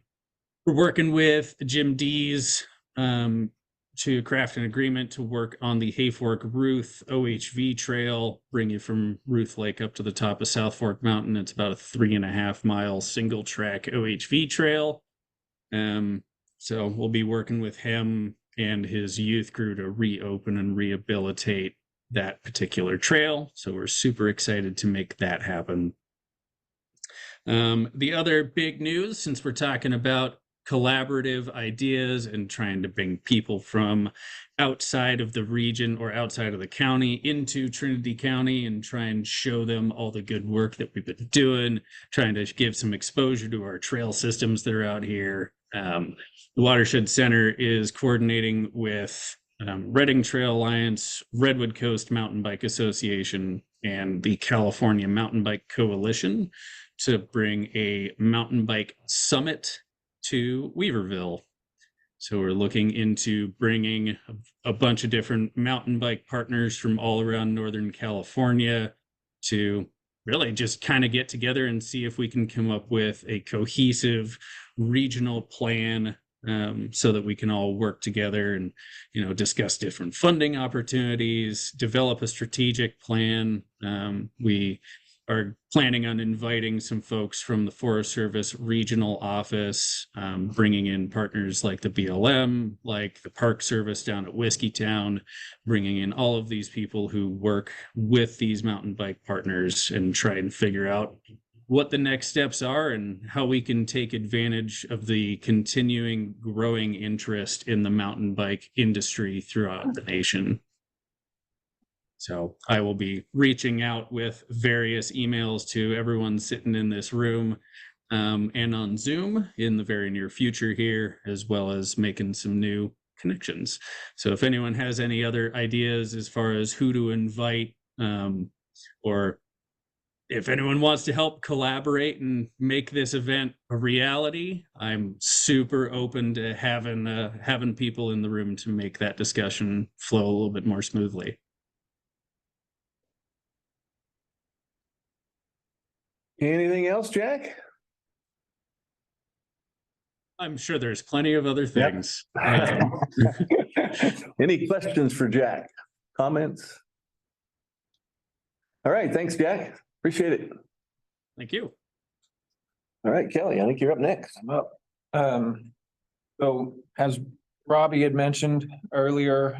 Speaker 14: working with Jim Dees to craft an agreement to work on the Hayfork Ruth OHV trail, bring you from Ruth Lake up to the top of South Fork Mountain. It's about a 3.5 mile single track OHV trail. So we'll be working with him and his youth crew to reopen and rehabilitate that particular trail. So we're super excited to make that happen. The other big news, since we're talking about collaborative ideas and trying to bring people from outside of the region or outside of the county into Trinity County and try and show them all the good work that we've been doing, trying to give some exposure to our trail systems that are out here. The Watershed Center is coordinating with Redding Trail Alliance, Redwood Coast Mountain Bike Association, and the California Mountain Bike Coalition to bring a mountain bike summit to Weaverville. So we're looking into bringing a bunch of different mountain bike partners from all around Northern California to really just kind of get together and see if we can come up with a cohesive regional plan, so that we can all work together and, discuss different funding opportunities, develop a strategic plan. We are planning on inviting some folks from the Forest Service regional office, bringing in partners like the BLM, like the Park Service down at Whiskeytown, bringing in all of these people who work with these mountain bike partners and try and figure out what the next steps are and how we can take advantage of the continuing growing interest in the mountain bike industry throughout the nation. So I will be reaching out with various emails to everyone sitting in this room and on Zoom in the very near future here, as well as making some new connections. So if anyone has any other ideas as far as who to invite, or if anyone wants to help collaborate and make this event a reality, I'm super open to having people in the room to make that discussion flow a little bit more smoothly.
Speaker 2: Anything else, Jack?
Speaker 14: I'm sure there's plenty of other things.
Speaker 2: Any questions for Jack? Comments? All right, thanks, Jack. Appreciate it.
Speaker 14: Thank you.
Speaker 2: All right, Kelly, I think you're up next.
Speaker 1: I'm up. So as Robbie had mentioned earlier,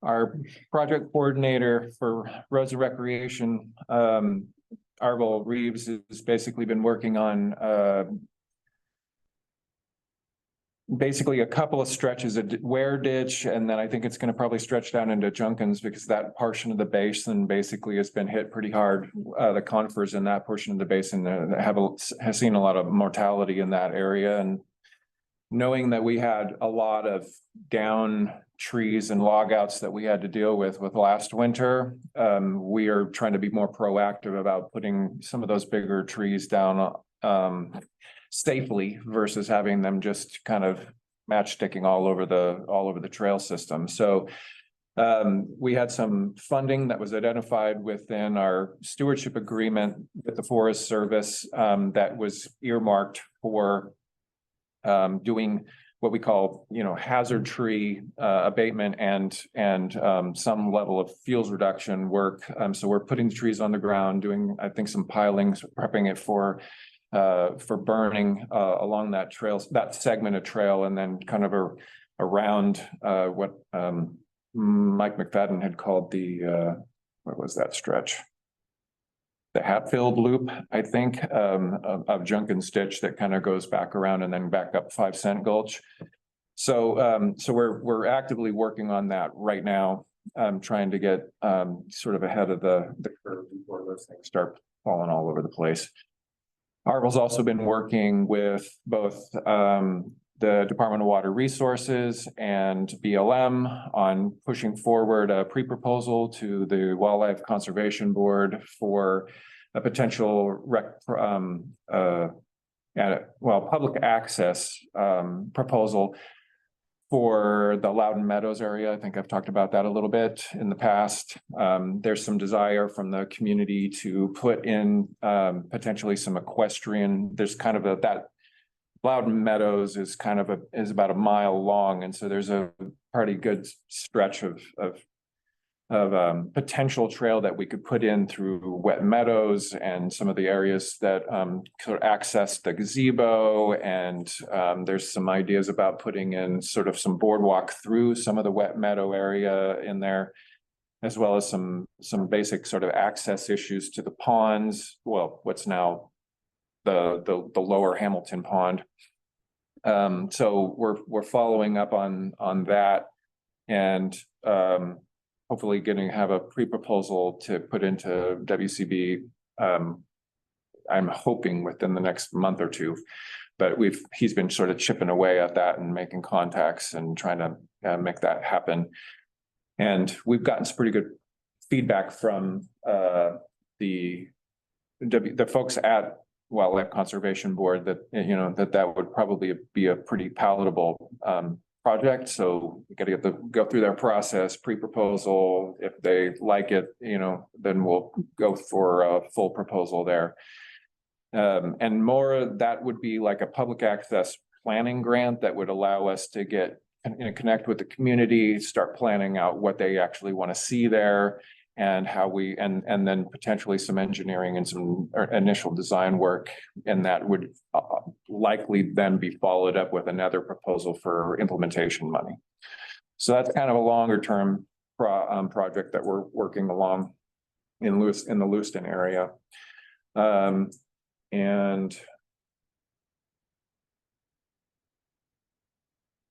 Speaker 1: our project coordinator for Roads and Recreation, Arvel Reeves, has basically been working on basically a couple of stretches of Ware Ditch, and then I think it's going to probably stretch down into Junkins because that portion of the basin basically has been hit pretty hard. The conifers in that portion of the basin has seen a lot of mortality in that area, and knowing that we had a lot of down trees and log outs that we had to deal with last winter, we are trying to be more proactive about putting some of those bigger trees down safely versus having them just kind of matchsticking all over the trail system. So we had some funding that was identified within our stewardship agreement with the Forest Service that was earmarked for doing what we call, hazard tree abatement and some level of fuels reduction work. So we're putting the trees on the ground, doing, I think, some pilings, prepping it for burning along that trail, that segment of trail, and then kind of around what Mike McFadden had called the what was that stretch? The Hatfield Loop, I think, of Junk and Stitch that kind of goes back around and then back up 5 Cent Gulch. So we're actively working on that right now, trying to get sort of ahead of the curve before those things start falling all over the place. Arvel's also been working with both the Department of Water Resources and BLM on pushing forward a pre-proposal to the Wildlife Conservation Board for a potential public access proposal for the Loudon Meadows area. I think I've talked about that a little bit in the past. There's some desire from the community to put in potentially some equestrian. There's kind of that Loudon Meadows is about a mile long, and so there's a pretty good stretch of potential trail that we could put in through wet meadows and some of the areas that sort of access the gazebo, and there's some ideas about putting in sort of some boardwalk through some of the wet meadow area in there, as well as some basic sort of access issues to the ponds. Well, what's now the lower Hamilton Pond. So we're following up on that, and hopefully have a pre-proposal to put into WCB. I'm hoping within the next month or two, but he's been sort of chipping away at that and making contacts and trying to make that happen. And we've gotten some pretty good feedback from the folks at Wildlife Conservation Board that, that would probably be a pretty palatable project. So we got to go through their process, pre-proposal. If they like it, then we'll go for a full proposal there. And more, that would be like a public access planning grant that would allow us to connect with the community, start planning out what they actually want to see there, and how and then potentially some engineering and some initial design work, and that would likely then be followed up with another proposal for implementation money. So that's kind of a longer term project that we're working along in the Lewiston area. And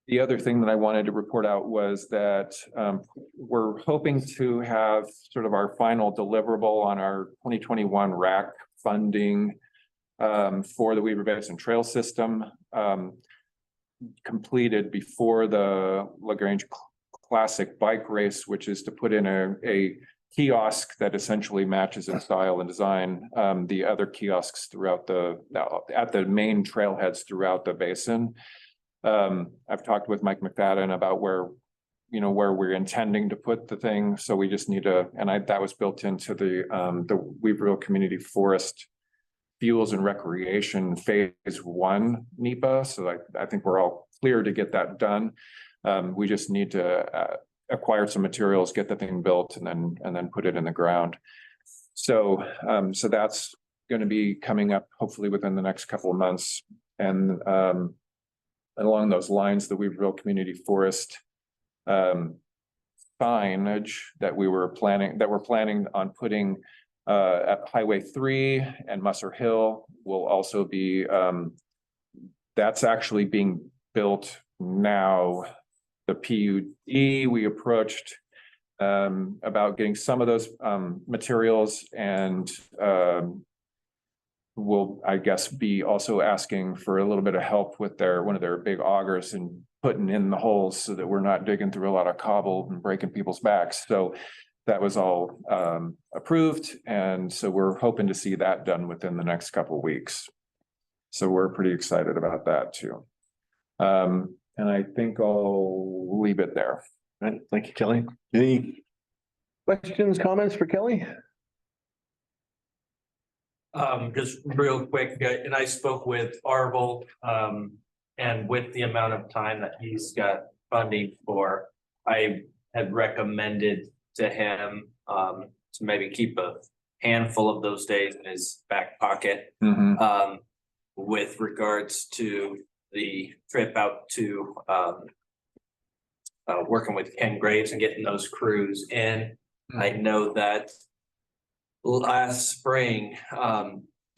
Speaker 1: the other thing that I wanted to report out was that we're hoping to have sort of our final deliverable on our 2021 RAC funding for the Weaver Basin Trail System completed before the LaGrange Classic Bike Race, which is to put in a kiosk that essentially matches in style and design the other kiosks at the main trailheads throughout the basin. I've talked with Mike McFadden about where we're intending to put the thing. So we just need that was built into the Weaverville Community Forest Fuels and Recreation Phase 1 NEPA. So I think we're all clear to get that done. We just need to acquire some materials, get the thing built, and then put it in the ground. So that's going to be coming up hopefully within the next couple of months. And along those lines, the Weaverville Community Forest signage that we're planning on putting at Highway 3 and Musser Hill will also be, that's actually being built now. The PUD, we approached about getting some of those materials, and will, I guess, be also asking for a little bit of help with one of their big augers and putting in the holes so that we're not digging through a lot of cobble and breaking people's backs. So that was all approved, and so we're hoping to see that done within the next couple of weeks. So we're pretty excited about that too. And I think I'll leave it there.
Speaker 2: All right, thank you, Kelly. Any questions, comments for Kelly?
Speaker 13: Just real quick, and I spoke with Arvel And with the amount of time that he's got funding for, I had recommended to him to maybe keep a handful of those days in his back pocket. With regards to the trip out to working with Ken Graves and getting those crews in. I know that last spring,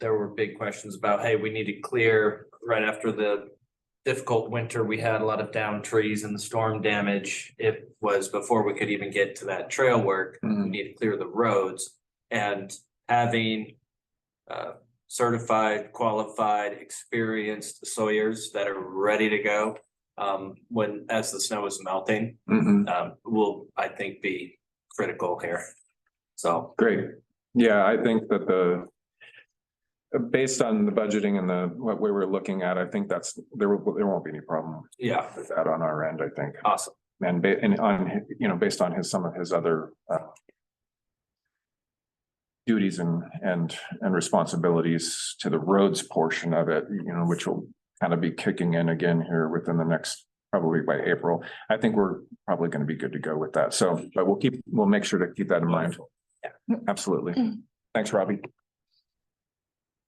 Speaker 13: there were big questions about, hey, we need to clear right after the difficult winter. We had a lot of downed trees and the storm damage. It was before we could even get to that trail work. We need to clear the roads, and having certified, qualified, experienced sawyers that are ready to go as the snow is melting will, I think, be critical here. So
Speaker 1: great. Yeah, I think that based on the budgeting and what we were looking at, I think there won't be any problem.
Speaker 13: Yeah,
Speaker 1: with that on our end, I think.
Speaker 13: Awesome.
Speaker 1: And on, based on some of his other duties and responsibilities to the roads portion of it, which will kind of be kicking in again here within the next, probably by April. I think we're probably going to be good to go with that. So, but we'll make sure to keep that in mind. Yeah, absolutely. Thanks, Robbie.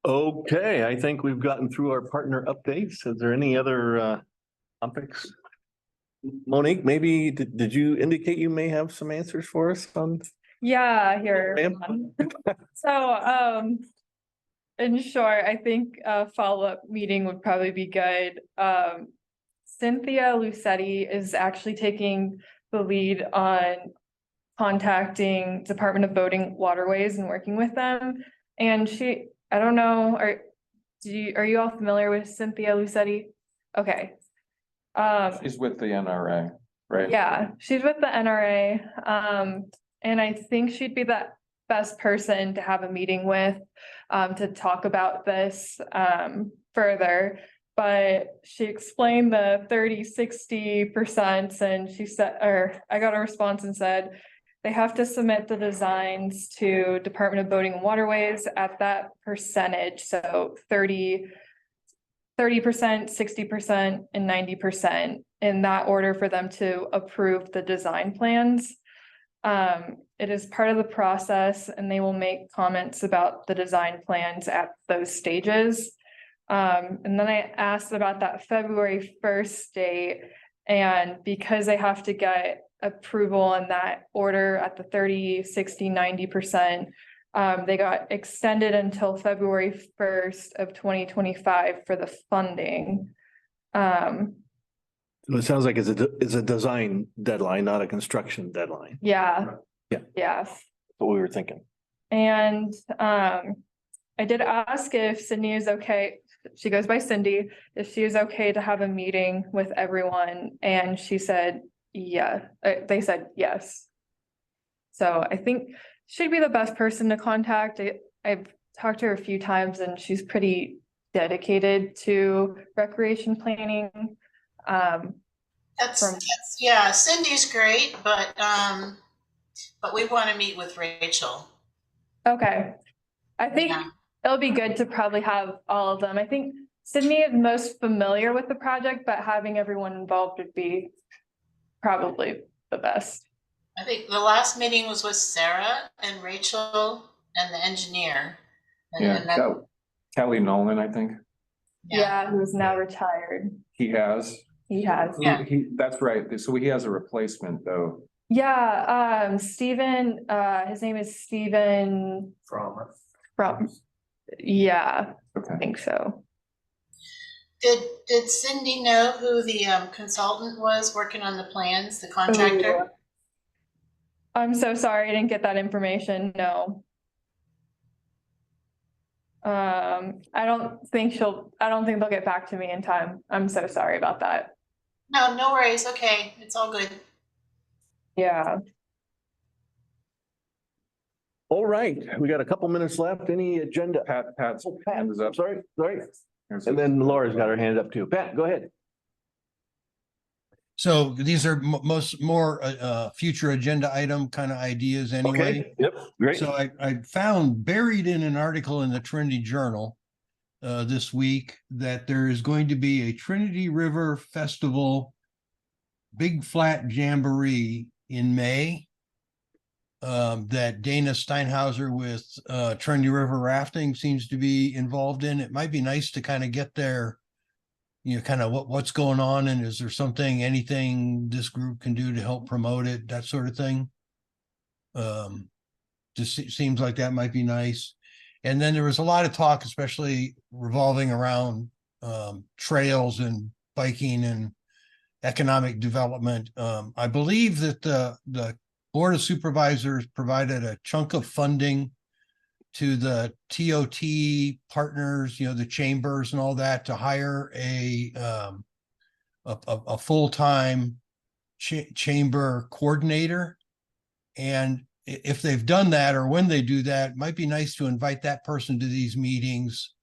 Speaker 2: Okay, I think we've gotten through our partner updates. Is there any other topics? Monique, maybe did you indicate you may have some answers for us on?
Speaker 7: Yeah, here. So, in short, I think a follow-up meeting would probably be good. Cynthia Lucetti is actually taking the lead on contacting Department of Boating Waterways and working with them. And I don't know, are you all familiar with Cynthia Lucetti? Okay.
Speaker 1: She's with the NRA, right?
Speaker 7: Yeah, she's with the NRA. And I think she'd be the best person to have a meeting with to talk about this further. But she explained the 30-60%, and she said, or I got a response and said, they have to submit the designs to Department of Boating and Waterways at that percentage. So 30%, 60%, and 90% in that order for them to approve the design plans. It is part of the process, and they will make comments about the design plans at those stages. And then I asked about that February 1st date, and because they have to get approval in that order at the 30, 60, 90%, they got extended until February 1st of 2025 for the funding.
Speaker 2: So it sounds like it's a design deadline, not a construction deadline.
Speaker 7: Yeah.
Speaker 2: Yeah.
Speaker 7: Yeah.
Speaker 2: What we were thinking.
Speaker 7: And I did ask if Sydney is okay. She goes by Cindy, if she is okay to have a meeting with everyone. And she said, yeah, they said yes. So I think she'd be the best person to contact. I've talked to her a few times, and she's pretty dedicated to recreation planning.
Speaker 10: Yeah, Cindy's great, but we want to meet with Rachel.
Speaker 7: Okay. I think it'll be good to probably have all of them. I think Sydney is most familiar with the project, but having everyone involved would be probably the best.
Speaker 10: I think the last meeting was with Sarah and Rachel and the engineer.
Speaker 1: Kelly Nolan, I think.
Speaker 7: Yeah, who's now retired.
Speaker 1: He has.
Speaker 10: Yeah.
Speaker 1: That's right. So he has a replacement though.
Speaker 7: Yeah, Stephen, his name is Stephen from, yeah,
Speaker 1: okay.
Speaker 7: I think so.
Speaker 10: Did Cindy know who the consultant was working on the plans, the contractor?
Speaker 7: Ooh. I'm so sorry, I didn't get that information, no. I don't think they'll get back to me in time. I'm so sorry about that.
Speaker 10: No worries. Okay, it's all good.
Speaker 7: Yeah.
Speaker 2: All right, we got a couple minutes left. Any agenda?
Speaker 1: Pat's hand is up.
Speaker 2: Sorry. And then Laura's got her hand up too. Pat, go ahead.
Speaker 9: So these are more future agenda item kind of ideas anyway.
Speaker 2: Okay. Yep. Great.
Speaker 9: So I found buried in an article in the Trinity Journal this week that there is going to be a Trinity River Festival Big Flat Jamboree in May. That Dana Steinhauser with Trinity River Rafting seems to be involved in. It might be nice to kind of get there, you know, kind of what's going on, and is there anything this group can do to help promote it, that sort of thing. Just seems like that might be nice. And then there was a lot of talk, especially revolving around trails and biking and economic development. I believe that the Board of Supervisors provided a chunk of funding to the TOT partners, you know, the chambers and all that, to hire a full-time chamber coordinator. And if they've done that, or when they do that, it might be nice to invite that person to these meetings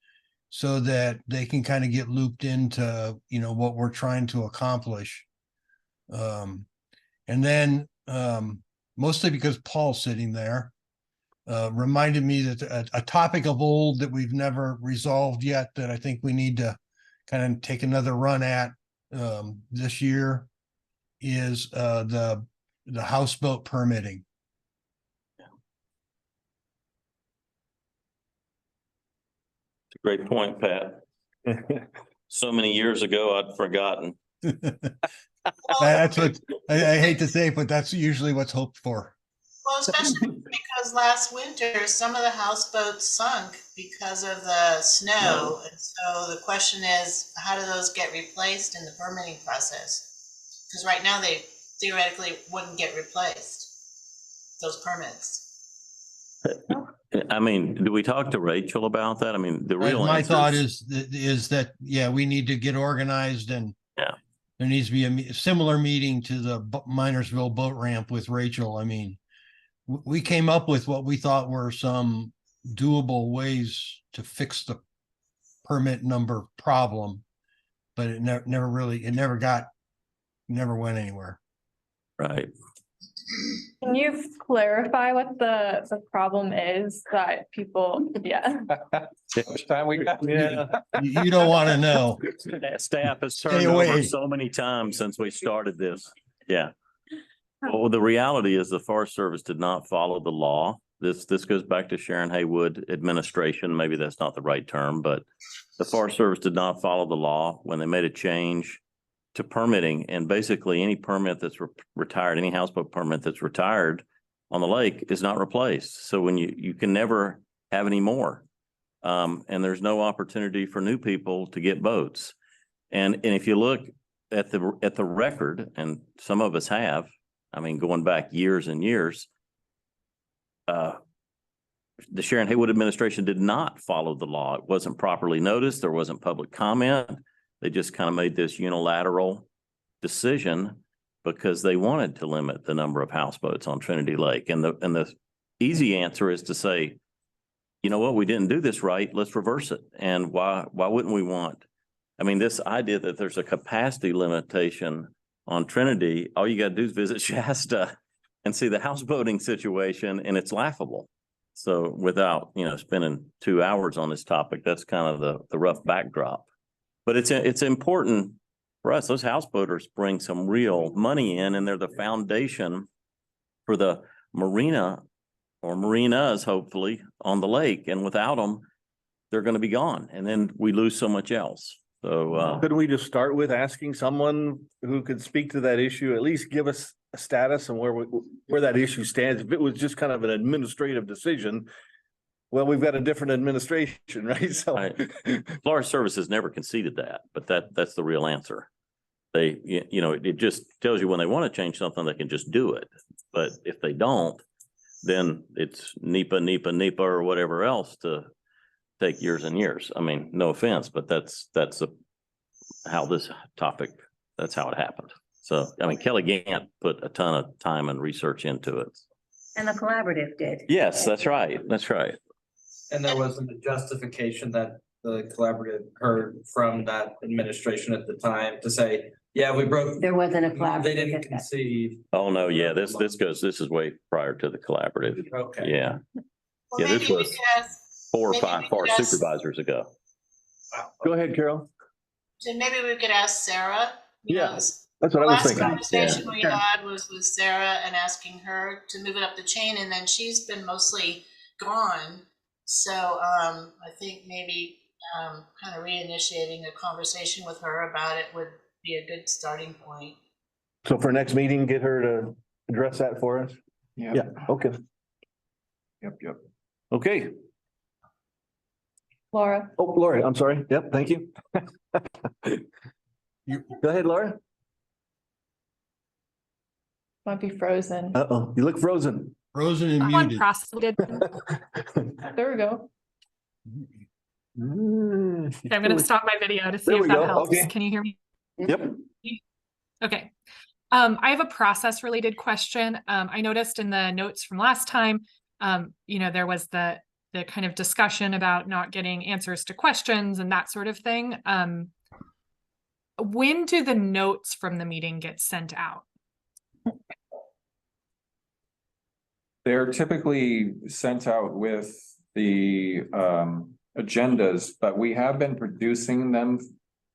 Speaker 9: so that they can kind of get looped into, you know, what we're trying to accomplish. And then mostly because Paul's sitting there, reminded me that a topic of old that we've never resolved yet, that I think we need to kind of take another run at this year, is the houseboat permitting.
Speaker 6: It's a great point, Pat. So many years ago, I'd forgotten.
Speaker 9: That's what I hate to say, but that's usually what's hoped for.
Speaker 10: Well, especially because last winter, some of the houseboats sunk because of the snow. And so the question is, how do those get replaced in the permitting process? Because right now they theoretically wouldn't get replaced, those permits.
Speaker 6: I mean, do we talk to Rachel about that? I mean, the real
Speaker 9: My
Speaker 6: answer
Speaker 9: thought is that, yeah, we need to get organized, and
Speaker 6: yeah,
Speaker 9: there needs to be a similar meeting to the Minersville boat ramp with Rachel. I mean, we came up with what we thought were some doable ways to fix the permit number problem, but it never went anywhere.
Speaker 6: Right.
Speaker 7: Can you clarify what the problem is that people, yeah.
Speaker 1: Which time we got?
Speaker 2: Yeah.
Speaker 9: You don't want to know.
Speaker 6: Staff has
Speaker 9: Stay
Speaker 6: turned
Speaker 9: away.
Speaker 6: over so many times since we started this. Yeah. Well, the reality is the Forest Service did not follow the law. This goes back to Sharon Haywood administration. Maybe that's not the right term, but the Forest Service did not follow the law when they made a change to permitting, and basically any permit that's retired, any houseboat permit that's retired on the lake is not replaced. So when you can never have any more, and there's no opportunity for new people to get boats. And if you look at the record, and some of us have, I mean, going back years and years, the Sharon Haywood administration did not follow the law. It wasn't properly noticed. There wasn't public comment. They just kind of made this unilateral decision because they wanted to limit the number of houseboats on Trinity Lake. And the easy answer is to say, you know what, we didn't do this right. Let's reverse it. And why wouldn't we want? I mean, this idea that there's a capacity limitation on Trinity, all you got to do is visit Shasta and see the houseboating situation, and it's laughable. So without, you know, spending 2 hours on this topic, that's kind of the rough backdrop. But it's important for us. Those houseboaters bring some real money in, and they're the foundation for the marina or marinas, hopefully, on the lake. And without them, they're going to be gone. And then we lose so much else. So
Speaker 2: Could we just start with asking someone who could speak to that issue, at least give us a status and where that issue stands? If it was just kind of an administrative decision, well, we've got a different administration, right? So
Speaker 6: Forest Service has never conceded that, but that's the real answer. They, you know, it just tells you when they want to change something, they can just do it. But if they don't, then it's NEPA or whatever else to take years and years. I mean, no offense, but that's how this topic, that's how it happened. So, I mean, Kelly Gant put a ton of time and research into it.
Speaker 4: And the collaborative did.
Speaker 6: Yes, that's right. That's right.
Speaker 13: And there wasn't a justification that the collaborative heard from that administration at the time to say, yeah, we broke.
Speaker 4: There wasn't a collaborative.
Speaker 13: They didn't concede.
Speaker 6: Oh, no, yeah, this is way prior to the collaborative.
Speaker 13: Okay.
Speaker 6: Yeah.
Speaker 10: Well,
Speaker 6: Yeah, this
Speaker 10: maybe
Speaker 6: was
Speaker 10: we could ask-
Speaker 6: 4 or
Speaker 10: maybe
Speaker 6: 5
Speaker 10: we could
Speaker 6: forest
Speaker 10: ask-
Speaker 6: supervisors ago.
Speaker 2: Go ahead, Carol.
Speaker 10: So maybe we could ask Sarah. You know,
Speaker 2: Yeah, that's what I was
Speaker 10: last
Speaker 2: thinking.
Speaker 10: conversation we had was with Sarah and asking her to move it up the chain, and then she's been mostly gone. So I think maybe kind of reinitiating a conversation with her about it would be a good starting point.
Speaker 2: So for next meeting, get her to address that for us? Yeah, okay.
Speaker 1: Yep.
Speaker 2: Okay.
Speaker 7: Laura.
Speaker 2: Oh, Laura, I'm sorry. Yep, thank you. Go ahead, Laura.
Speaker 7: Might be frozen.
Speaker 2: Uh-oh, you look frozen.
Speaker 9: Frozen and
Speaker 8: One
Speaker 9: muted.
Speaker 8: process.
Speaker 7: There we go.
Speaker 8: Okay, I'm gonna stop my video to see
Speaker 2: There
Speaker 8: if
Speaker 2: we
Speaker 8: that
Speaker 2: go.
Speaker 8: helps.
Speaker 2: Okay.
Speaker 8: Can you hear me?
Speaker 2: Yep.
Speaker 8: Okay. I have a process related question. I noticed in the notes from last time, there was the kind of discussion about not getting answers to questions and that sort of thing. When do the notes from the meeting get sent out?
Speaker 1: They're typically sent out with the agendas, but we have been producing them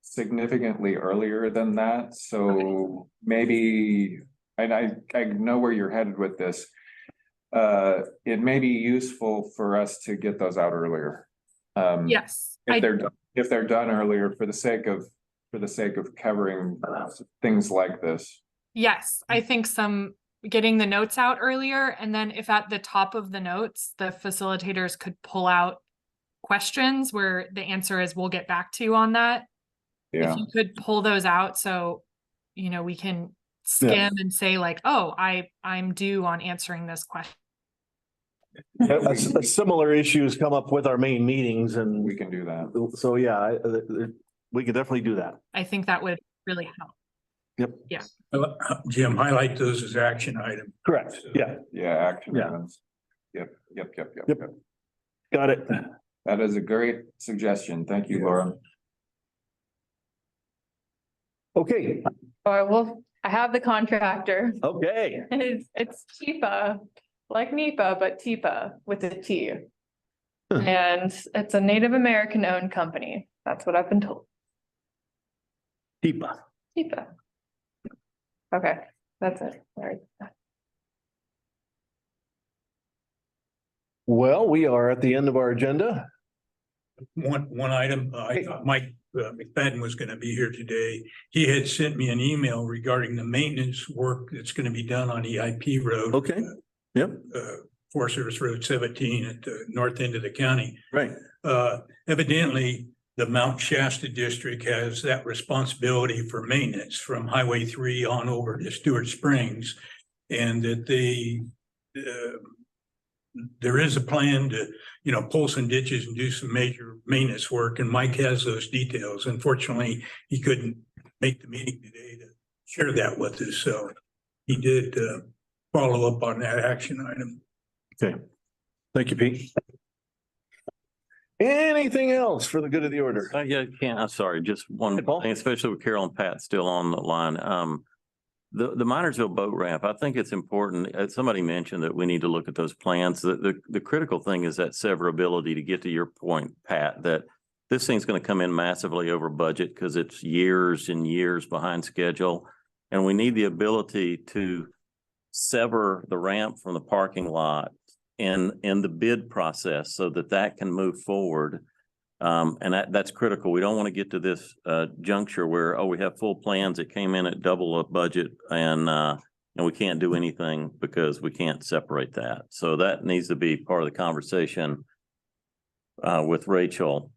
Speaker 1: significantly earlier than that. So maybe, and I know where you're headed with this. It may be useful for us to get those out earlier.
Speaker 8: Yes.
Speaker 1: If they're done earlier for the sake of covering things like this.
Speaker 8: Yes, I think getting the notes out earlier, and then if at the top of the notes, the facilitators could pull out questions where the answer is, we'll get back to you on that.
Speaker 1: Yeah.
Speaker 8: If you could pull those out, so, we can skim and say like, oh, I'm due on answering this question.
Speaker 2: A similar issues come up with our main meetings and
Speaker 1: We can do that.
Speaker 2: so, yeah, we can definitely do that.
Speaker 8: I think that would really help.
Speaker 2: Yep.
Speaker 8: Yeah.
Speaker 5: Jim, highlight those as action items.
Speaker 2: Correct. Yeah,
Speaker 1: Yeah, action
Speaker 2: Yeah.
Speaker 1: items. Yep.
Speaker 2: got it.
Speaker 1: That is a great suggestion. Thank you, Laura.
Speaker 2: Okay,
Speaker 7: All right, well, I have the contractor.
Speaker 2: okay.
Speaker 7: It's TIPA, like NEPA, but TIPA with a T. And it's a Native American owned company. That's what I've been told.
Speaker 2: TIPA.
Speaker 7: TIPA. Okay, that's it. Sorry.
Speaker 2: Well, we are at the end of our agenda.
Speaker 5: One item, I thought Mike McFadden was gonna be here today. He had sent me an email regarding the maintenance work that's gonna be done on EIP Road.
Speaker 2: Okay. Yep.
Speaker 5: Forest Service Road 17 at the north end of the county.
Speaker 2: Right.
Speaker 5: Evidently, the Mount Shasta District has that responsibility for maintenance from Highway 3 on over to Stewart Springs. And that there is a plan to, pull some ditches and do some major maintenance work, and Mike has those details. Unfortunately, he couldn't make the meeting today to share that with us, so he did follow up on that action item.
Speaker 2: Okay. Thank you, Pete. Anything else for the good of the order?
Speaker 6: I'm sorry, just one
Speaker 2: Hey, Paul.
Speaker 6: thing, especially with Carol and Pat still on the line. The Minersville boat ramp, I think it's important. Somebody mentioned that we need to look at those plans. The critical thing is that severability, to get to your point, Pat, that this thing's going to come in massively over budget because it's years and years behind schedule. And we need the ability to sever the ramp from the parking lot in the bid process so that can move forward. And that's critical. We don't want to get to this juncture where, we have full plans that came in at double a budget and we can't do anything because we can't separate that. So that needs to be part of the conversation with Rachel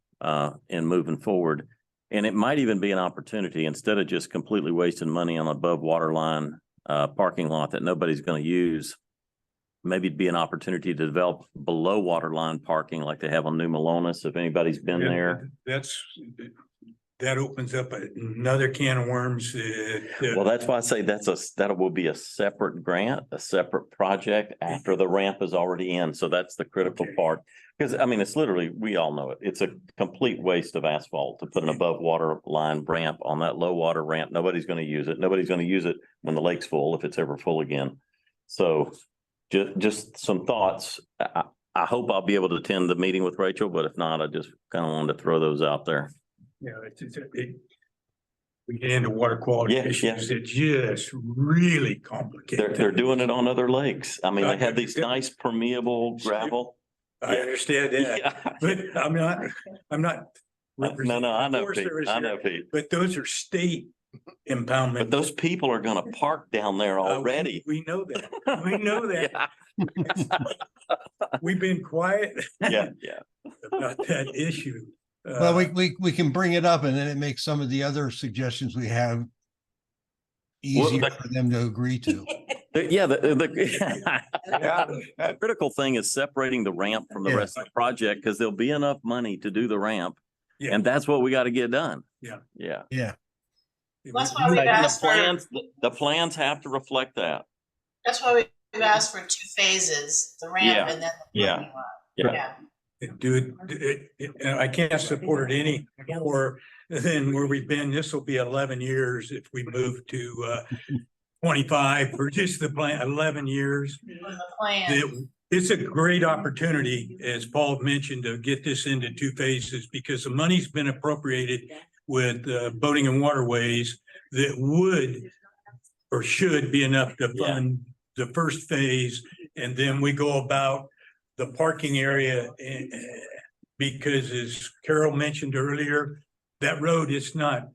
Speaker 6: in moving forward. And it might even be an opportunity, instead of just completely wasting money on above waterline parking lot that nobody's going to use. Maybe it'd be an opportunity to develop below waterline parking like they have on New Melones, if anybody's been there.
Speaker 5: That opens up another can of worms.
Speaker 6: Well, that's why I say that will be a separate grant, a separate project after the ramp is already in. So that's the critical part. Because it's literally, we all know it. It's a complete waste of asphalt to put an above water line ramp on that low water ramp. Nobody's going to use it. Nobody's going to use it when the lake's full, if it's ever full again. So just some thoughts. I hope I'll be able to attend the meeting with Rachel, but if not, I just kind of wanted to throw those out there.
Speaker 5: You know, we get into water quality
Speaker 6: Yeah,
Speaker 5: issues that just really complicate.
Speaker 6: They're doing it on other lakes. I mean, they have these
Speaker 5: Yeah.
Speaker 6: nice permeable gravel.
Speaker 5: I understand that,
Speaker 6: Yeah.
Speaker 5: but I'm not.
Speaker 6: No, I know,
Speaker 5: Forest
Speaker 6: Pete.
Speaker 5: Service
Speaker 6: I
Speaker 5: here,
Speaker 6: know, Pete.
Speaker 5: But those are state impoundment.
Speaker 6: But those people are gonna park down there already.
Speaker 5: We know that. We know that.
Speaker 6: Yeah.
Speaker 5: We've been quiet
Speaker 6: Yeah,
Speaker 5: about that issue.
Speaker 9: Well, we can bring it up and then it makes some of the other suggestions we have easier for them to agree to.
Speaker 6: Yeah, the critical thing is separating the ramp from the rest of the project, because there'll be enough money to do the ramp.
Speaker 5: Yeah.
Speaker 6: And that's what we got to get done.
Speaker 5: Yeah.
Speaker 6: Yeah.
Speaker 9: Yeah.
Speaker 10: That's why we've
Speaker 6: And the
Speaker 10: asked for,
Speaker 6: the plans have to reflect that.
Speaker 10: that's why we've asked for 2 phases, the ramp
Speaker 6: Yeah.
Speaker 10: and then the
Speaker 6: Yeah.
Speaker 10: parking lot.
Speaker 6: Yeah.
Speaker 5: Dude, I can't support it any more than where we've been. This will be 11 years if we move to 25 for just the plan, 11 years.
Speaker 10: On the plan.
Speaker 5: It's a great opportunity, as Paul mentioned, to get this into 2 phases because the money's been appropriated with boating and waterways that would or should be enough to fund the first phase. And then we go about the parking area because as Carol mentioned earlier, that road it's gonna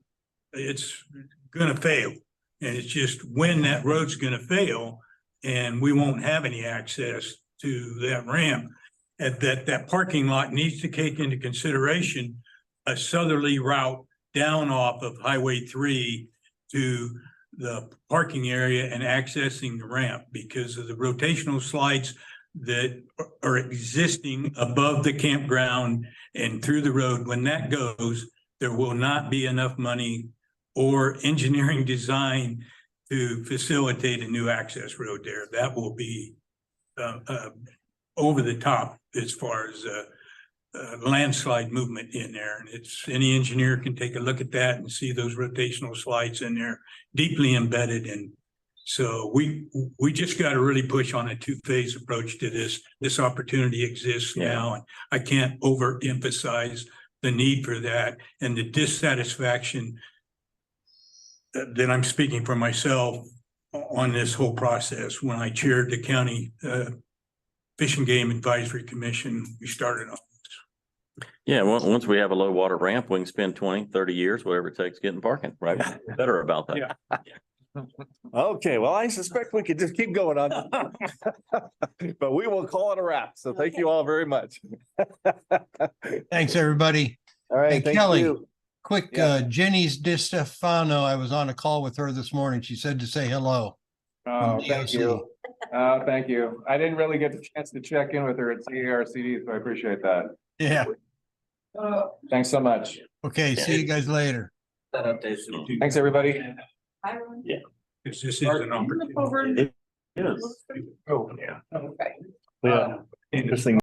Speaker 5: fail. And it's just when that road's gonna fail and we won't have any access to that ramp. And that parking lot needs to take into consideration a southerly route down off of Highway 3 to the parking area and accessing the ramp because of the rotational slides that are existing above the campground and through the road. When that goes, there will not be enough money or engineering design to facilitate a new access road there. That will be over the top as far as landslide movement in there. And any engineer can take a look at that and see those rotational slides in there deeply embedded. And so we just got to really push on a 2-phase approach to this. This opportunity exists now, and I can't overemphasize the need for that and the dissatisfaction that I'm speaking for myself on this whole process. When I chaired the county Fish and Game Advisory Commission, we started on.
Speaker 6: Yeah, once we have a low water ramp, we can spend 20, 30 years, whatever it takes getting parking, right? We're better about that.
Speaker 5: Yeah.
Speaker 2: Okay, well, I suspect we could just keep going on. But we will call it a wrap. So thank you all very much.
Speaker 9: Thanks, everybody.
Speaker 2: All right,
Speaker 9: Hey,
Speaker 2: thank
Speaker 9: Kelly,
Speaker 2: you.
Speaker 9: quick, Jenny's DiStefano, I was on a call with her this morning. She said to say hello.
Speaker 1: Oh,
Speaker 9: From
Speaker 1: thank
Speaker 9: DOC.
Speaker 1: you. Thank you. I didn't really get the chance to check in with her at CARCD, so I appreciate that.
Speaker 9: Yeah.
Speaker 1: Thanks so much.
Speaker 9: Okay, see you guys later.
Speaker 13: That updates.
Speaker 1: Thanks, everybody.
Speaker 6: Yeah.
Speaker 5: This is an opportunity.
Speaker 6: Yes.
Speaker 5: Oh, yeah.
Speaker 2: Yeah, interesting.